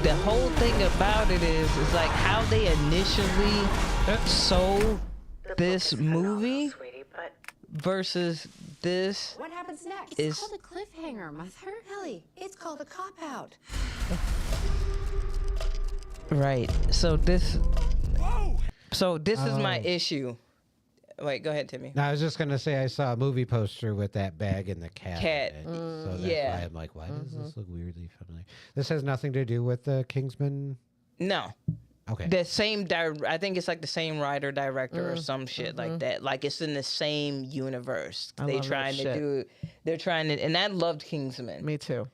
the whole thing about it is like how they initially sold this movie versus this. What happens next? Is It's called a cliffhanger, mother. Ellie, it's called a cop-out. right. So this is my issue. Wait, go ahead, Timmy. No, I was just gonna say I saw a movie poster with that bag and the cat. in it. So that's why I'm like, why does this look weirdly familiar? This has nothing to do with the Kingsman. No. Okay. The same, I think it's like the same writer, director, or some shit like that. Like it's in the same universe. They're trying to, and I loved Kingsman. Me too.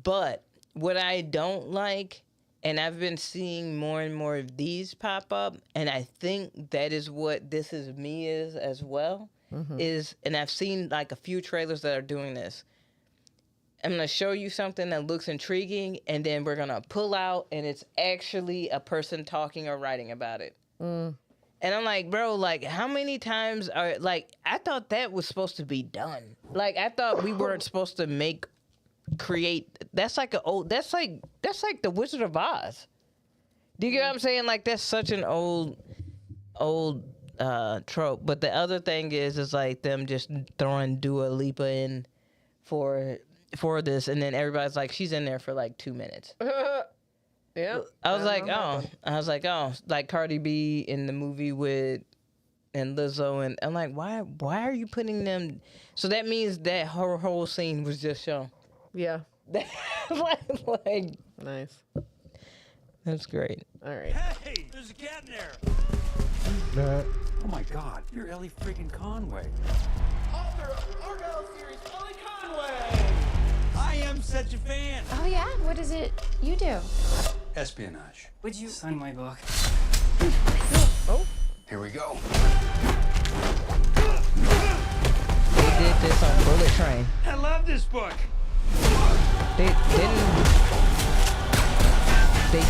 But what I don't like, and I've been seeing more and more of these pop up, and I think that is what This Is Me is as well, is, and I've seen like a few trailers that are doing this. I'm going to show you something that looks intriguing, and then we're going to pull out, and it's actually a person talking or writing about it. And I'm like, bro, like, how many times are, like, I thought that was supposed to be done. Like, I thought we weren't supposed to create, that's like the Wizard of Oz. Do you get what I'm saying? Like, that's such an old trope. But the other thing is like them just throwing Dua Lipa in for this, and then everybody's like, she's in there for like 2 minutes. Yeah. I was like, oh, like Cardi B in the movie and Lizzo, and I'm like, why are you putting them? So that means that her whole scene was just shown. Yeah. like Nice. That's great. All right. Hey, there's a cat in there. Oh my God, you're Ellie freaking Conway. Author of Argyle series, Ellie Conway. I am such a fan. Oh yeah? What is it you do? Espionage. Would you sign my book? Oh. Here we go. They did this on Bullet Train. I love this book. They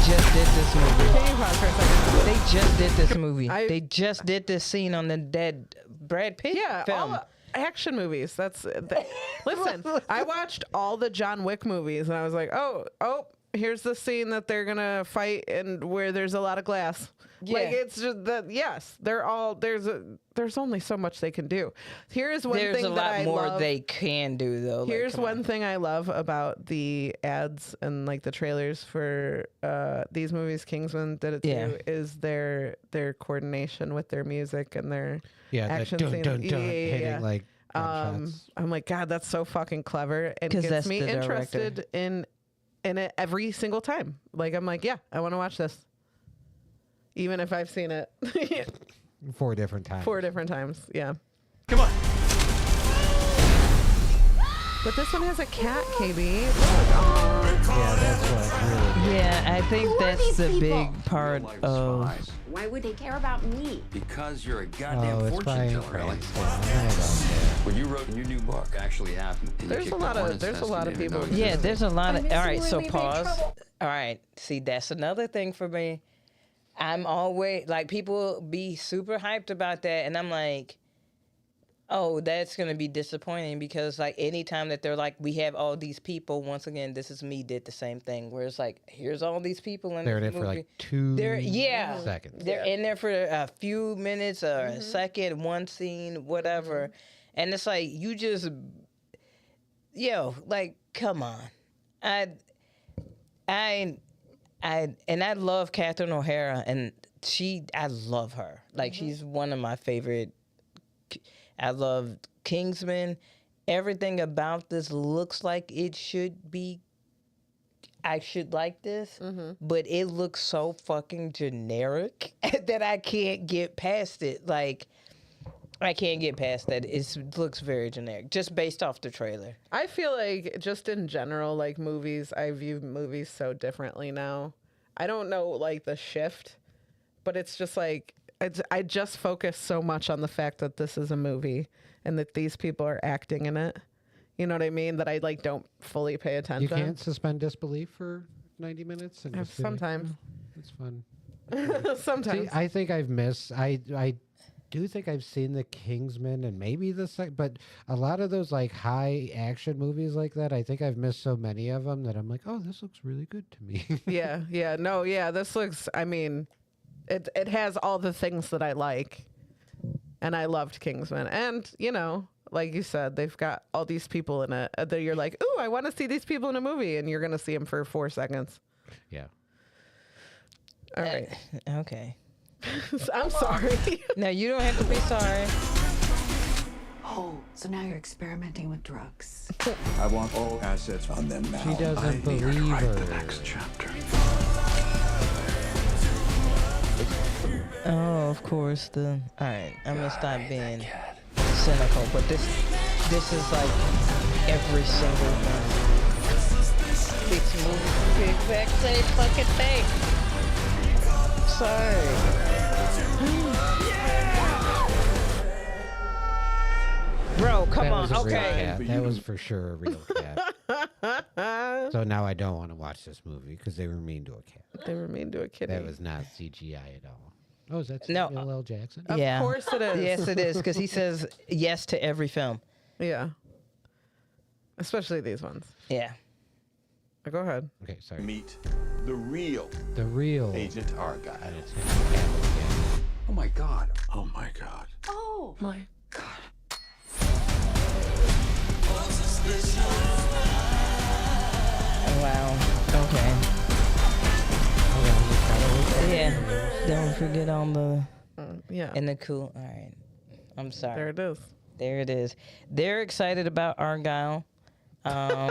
just did this movie. Can you pause for a second? They just did this movie. They just did this scene on the dead Brad Pitt film. All action movies. Listen, I watched all the John Wick movies, and I was like, oh, here's the scene that they're gonna fight and where there's a lot of glass. Yeah. Like it's just that. Yes, they're all there's only so much they can do. Here's one There's thing a that lot I more love. they can do though. Here's one thing I love about the ads and like the trailers for these movies Kingsman did it too, is their coordination with their music and their action dun, scenes. dun, dun, hitting like Gunshots. I'm like, God, that's so fucking clever, and 'Cause gets that's me the director. interested in it every single time. Like, I'm like, yeah, I want to watch this, even if I've seen it 4 different times. 4 different times. Yeah. Come on. But this one has a cat, KB. Yeah, that's what really. Yeah, I think Who are that's these the people? big part of. Why would they care about me? Because you're a goddamn Oh, it's fortune Bryan teller, Ellie. Cranston. I don't care. What you wrote in your new book actually happened. And you There's a kicked lot the of- hornet's there's a nest lot you of didn't even people- know Yeah, existed. there's a lot of. I'm All in right, really so big pause. trouble. All right, see, that's another thing for me. I'm always like, people be super hyped about that, and I'm like, oh, that's gonna be disappointing because like anytime that they're like, we have all these people. Once again, This Is Me did the same thing, where it's like, here's all these people in They're in this it for movie. like 2 They're seconds. They're in there for a few minutes or a second, one scene, whatever. And it's like, you just, like, come on. I love Catherine O'Hara, and I love her. Like, she's one of my favorite. I love Kingsman. Everything about this looks like it should be. I should like this, but it looks so fucking generic that I can't get past it. Like, I can't get past that. It looks very generic, just based off the trailer. I feel like just in general, like movies, I view movies so differently now. I don't know, like the shift, but it's just like, I just focus so much on the fact that this is a movie and that these people are acting in it. You know what I mean? That I like don't fully pay attention. You can't suspend disbelief for 90 minutes? And just be like, Sometimes. "Oh, it's fun. Sometimes. See, I think I've missed. I do think I've seen the Kingsman and maybe but a lot of those like high action movies like that, I think I've missed so many of them that I'm like, oh, this looks really good to me. Yeah. This looks, I mean, it has all the things that I like. And I loved Kingsman. And, you know, like you said, they've got all these people in it that you're like, ooh, I want to see these people in a movie. And you're going to see them for 4 seconds. Yeah. All right. Okay. I'm sorry. No, you don't have to be sorry. Oh, so now you're experimenting with drugs. I want all assets on them now. She doesn't believe her. Chapter. Oh, of course. All right, I'm gonna stop being cynical, but this is like every single one. It's moving the exact same fucking thing. Sorry. Bro, come That on. was a real Okay. cat. That was for sure a real cat. So now I don't want to watch this movie because they were mean to a cat. They were mean to a kitty. That was not CGI at all. Oh, is that No. Samuel L. Jackson? Of course it is. Yes, it is, because he says yes to every film. Yeah. Especially these ones. Yeah. Go ahead. Okay, sorry. Meet the real Agent Argyle. Oh my God. Oh my God. Oh my God. Wow. Okay. Yeah. Don't forget on the yeah. and the cool. All right. I'm sorry. There it is. There it is. They're excited about Argyle. I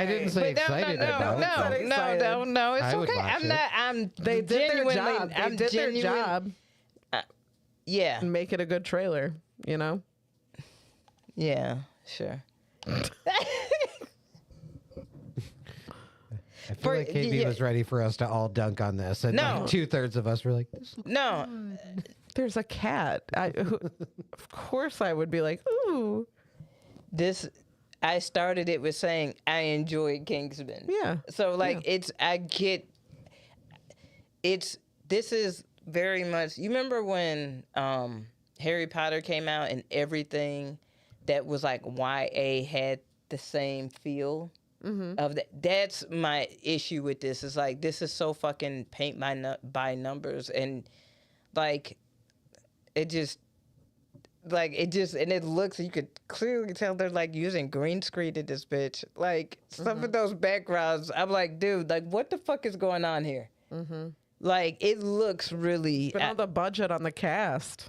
didn't say excited about it. No. It's I would okay. watch I'm it. not. I'm. They did their genuinely- job. They I'm did their genuine- job. Yeah. And make it a good trailer, you know? Yeah. Sure. I feel like KB was ready for us to all dunk on this, and No. like 2/3 of us were like, this looks No. There's a cat. Of course I would be like, ooh. I started it with saying I enjoyed Kingsman. Yeah. So like this is very much, you remember when Harry Potter came out and everything that was like YA had the same feel of that. That's my issue with this. Is like, this is so fucking paint by numbers, and like it just and it looks, you could clearly tell they're like using green screen in this bitch. Like some of those backgrounds, I'm like, dude, like what the fuck is going on here? Like it looks really But all the budget on the cast.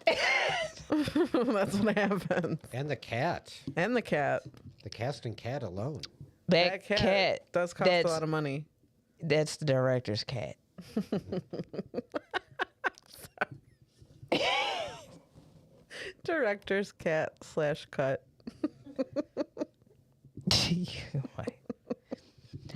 That's what happened. And the cat. And the cat. The casting cat alone. That cat does cost a lot of money. That's the director's cat. Director's cat / cut.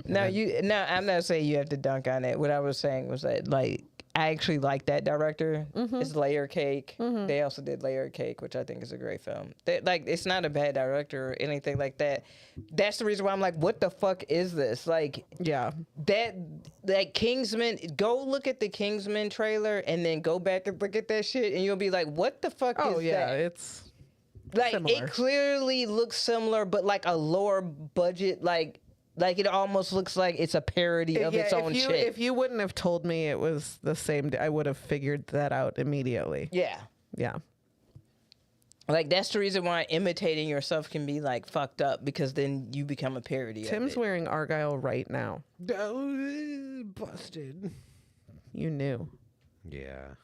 No, I'm not saying you have to dunk on it. What I was saying was that, like, I actually like that director. It's Layer Cake. They also did Layer Cake, which I think is a great film. Like, it's not a bad director or anything like that. That's the reason why I'm like, what the fuck is this? Like, that Kingsman. Go look at the Kingsman trailer and then go back and look at that shit, and you'll be like, what the fuck is that? Oh yeah, it's like similar. It clearly looks similar, but like a lower budget, like it almost looks like it's a parody of its own shit. If you wouldn't have told me it was the same, I would have figured that out immediately. Yeah. Yeah. Like, that's the reason why imitating yourself can be, like, fucked up, because then you become a parody Tim's of it. wearing Argyle right now. Busted. You knew. Yeah.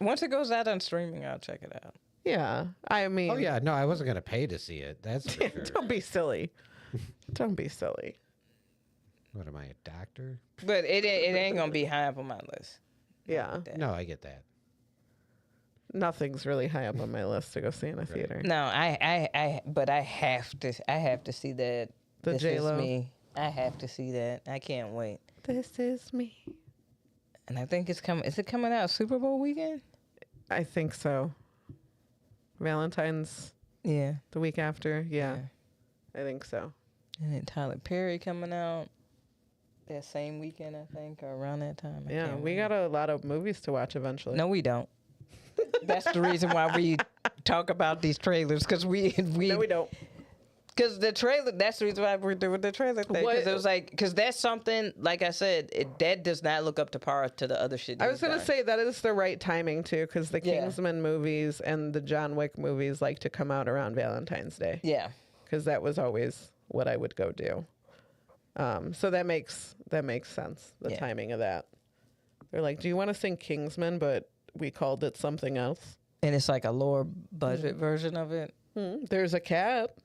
Once it goes out on streaming, I'll check it out. Yeah. I mean. Oh, yeah. No, I wasn't going to pay to see it. That's for sure. Don't be silly. Don't be silly. What am I, a doctor? But it ain't going to be high up on my list. Yeah. No, I get that. Nothing's really high up on my list to go see in a theater. No, but I have to see that. The This J-Lo. Is Me. I have to see that. I can't wait. This is me. And I think it's coming. Is it coming out Super Bowl weekend? I think so. Valentine's. Yeah. The week after. Yeah. I think so. And then Tyler Perry coming out that same weekend, I think, or around that time. I Yeah, can't we got a lot of movies to watch eventually. No, we don't. That's the reason why we talk about these trailers, because we No, we don't. Because the trailer, that's the reason why we're doing the trailer thing. Because it was like, because that's something, like I said, that does not look up to par to the other shit. I was going to say that is the right timing too, because the Kingsman movies and the John Wick movies like to come out around Valentine's Day. Yeah. Because that was always what I would go do. So that makes sense, the timing of that. They're like, do you want to sing Kingsman, but we called it something else? And it's like a lower budget version of it. There's a cat.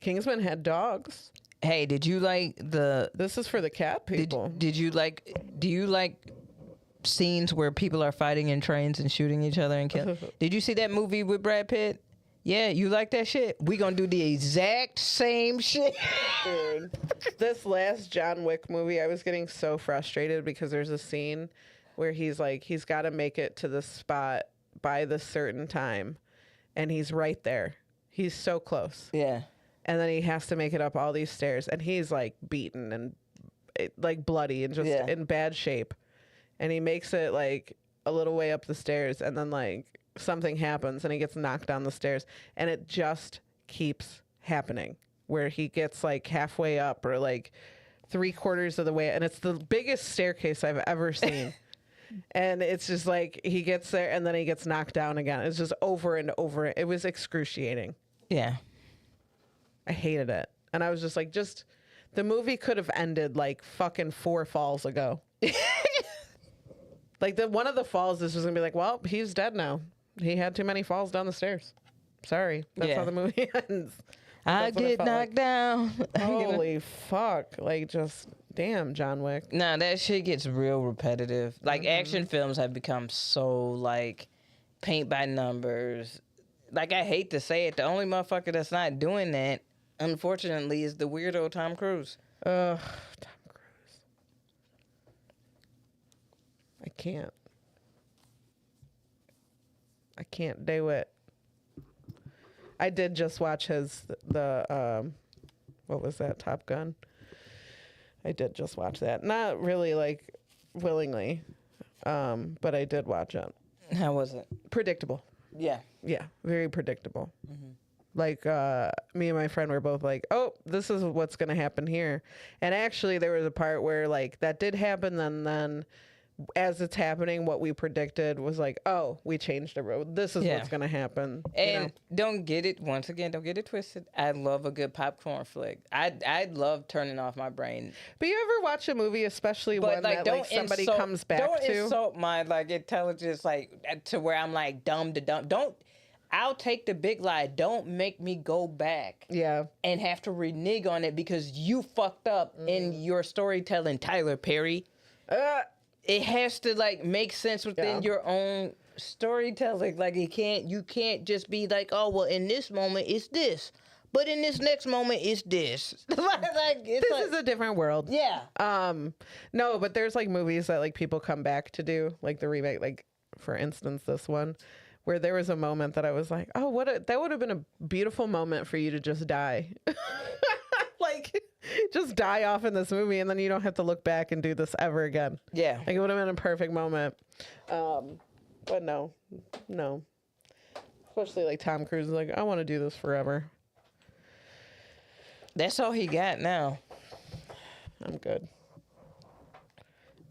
Kingsman had dogs. Hey, did you like the... This is for the cat people. Do you like scenes where people are fighting in trains and shooting each other and killing? Did you see that movie with Brad Pitt? Yeah, you like that shit? We gonna do the exact same shit. Dude, this last John Wick movie, I was getting so frustrated because there's a scene where he's got to make it to the spot by the certain time, and he's right there. He's so close. Yeah. And then he has to make it up all these stairs, and he's like beaten and like bloody and just in bad shape. And he makes it like a little way up the stairs, and then like something happens and he gets knocked down the stairs, and it just keeps happening where he gets like halfway up or like 3/4 of the way, and it's the biggest staircase I've ever seen. And it's just like he gets there and then he gets knocked down again. It's just over and over. It was excruciating. Yeah. I hated it. And I was just like, the movie could have ended like fucking 4 falls ago. Like one of the falls is just gonna be like, well, he's dead now. He had too many falls down the stairs. Sorry. That's how the movie ends. I get knocked down. Holy fuck. Like, just damn, John Wick. Nah, that shit gets real repetitive. Like, action films have become so, like, paint by numbers. Like, I hate to say it, the only motherfucker that's not doing that, unfortunately, is the weirdo Tom Cruise. Tom Cruise. I can't do it. I did just watch the what was that, Top Gun? I did just watch that. Not really like willingly, but I did watch it. How was it? Predictable. Yeah. Yeah, very predictable. Like me and my friend were both like, oh, this is what's going to happen here. And actually there was a part where like that did happen, and then as it's happening, what we predicted was like, oh, we changed the road. This is what's going to happen. And don't get it twisted. I love a good popcorn flick. I love turning off my brain. But you ever watch a movie, especially one that like somebody comes back don't to? Don't insult my like intelligence, like to where I'm like dumb to dumb. I'll take the big lie. Don't make me go back. Yeah. And have to renege on it because you fucked up in your storytelling, Tyler Perry. It has to like make sense within your own storytelling. Like you can't just be like, oh well, in this moment it's this, but in this next moment it's this. This is a different world. Yeah. No, but there's like movies that like people come back to do, like the remake, like for instance this one, where there was a moment that I was like, oh, that would have been a beautiful moment for you to just die. Like, just die off in this movie, and then you don't have to look back and do this ever again. Yeah. Like, it would have been a perfect moment. But no. Especially, like, Tom Cruise is like, I want to do this forever. That's all he got now. I'm good.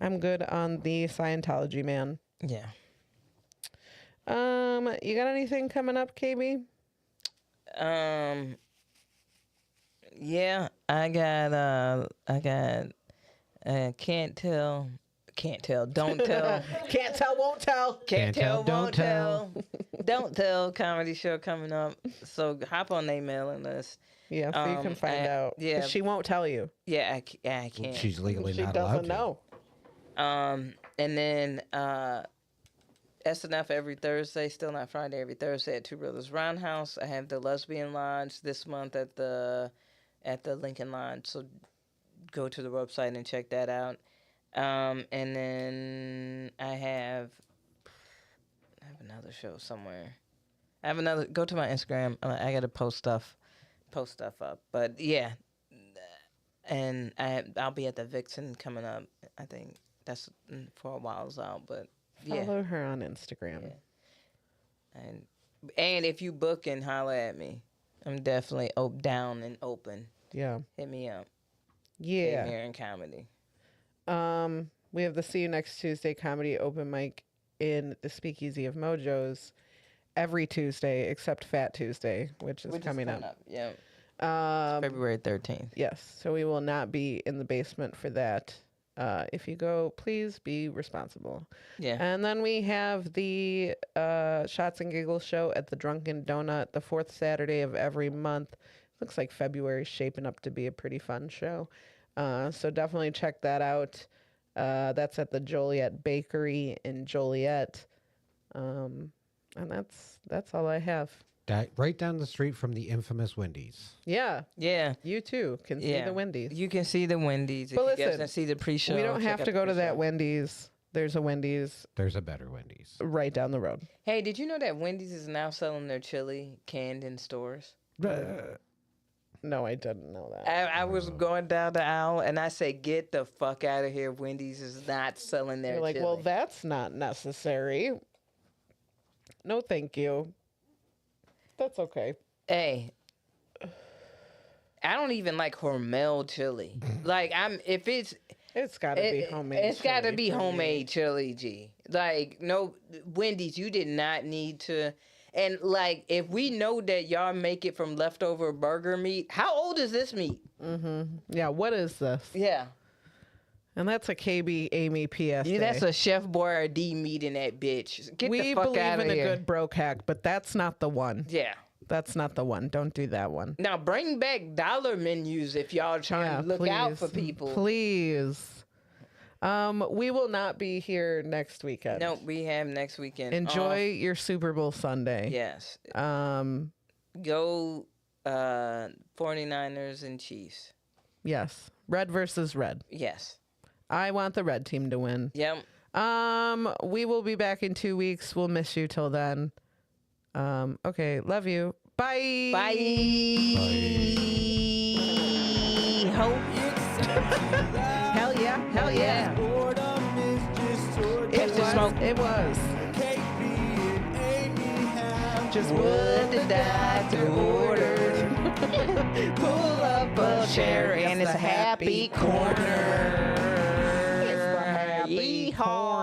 I'm good on the Scientology man. Yeah. You got anything coming up, KB? Yeah, I got can't tell, don't tell. Can't tell, won't tell. Can't tell, won't tell. Don't tell comedy show coming up. So hop on their mailing list. Yeah, so you can find out. Yeah. 'Cause she won't tell you. Yeah, I can't. She's legally She not allowed doesn't to. know. And then SNF every Thursday, Still Not Friday every Thursday at Two Brothers Roundhouse. I have the Lesbian Lodge this month at the Lincoln Lodge. So go to the website and check that out. And then I have another show somewhere. Go to my Instagram. I got to post stuff up. But yeah, and I'll be at the Vixen coming up. I think that's for a while's out, but yeah. Follow her on Instagram. Yeah. And if you book and holler at me, I'm definitely down and open. Yeah. Hit me up. Yeah. Here in comedy. We have the See You Next Tuesday comedy open mic in the Speakeasy of Mojos every Tuesday except Fat Tuesday, which is coming up. Yeah. February 13th. Yes. So we will not be in the basement for that. If you go, please be responsible. Yeah. And then we have the Shots and Giggles show at the Drunken Donut the fourth Saturday of every month. Looks like February's shaping up to be a pretty fun show. So definitely check that out. That's at the Joliet Bakery in Joliet. And that's all I have. Right down the street from the infamous Wendy's. Yeah. Yeah. You too can see the Wendy's. You can see the Wendy's. But if you listen, guys see the pre-show. we don't check have out to the go to that pre-show. Wendy's. There's a Wendy's There's a better Wendy's. right down the road. Hey, did you know that Wendy's is now selling their chili canned in stores? No, I didn't know that. I was going down the aisle and I said, get the fuck out of here. Wendy's is not selling their You're like, chili. well, that's not necessary. No, thank you. That's okay. Hey, I don't even like Hormel chili. Like It's got to be homemade. It's got to chili be for me. homemade chili, G. Like, no, Wendy's, you did not need to. And, like, if we know that y'all make it from leftover burger meat, how old is this meat? Mm-hmm. Yeah, what is this? Yeah. And that's a KB Aimee PSA. Yeah, that's a Chef Boyardee meat in that bitch. Get we the fuck believe out of in here. a good broke hack, but that's not the one. Yeah. That's not the one. Don't do that one. Now, bring back dollar menus if y'all trying to look out for people. Please. We will not be here next weekend. No, we have next weekend. Enjoy your Super Bowl Sunday. Yes. Go 49ers and Chiefs. Yes. Red versus red. Yes. I want the red team to win. Yep. We will be back in 2 weeks. We'll miss you till then. Okay. Love you. Bye. Bye. Hope. Hell yeah. Hell yeah. It was. Just would to die to order. Pull up a chair and it's a happy corner. It's the happy corner.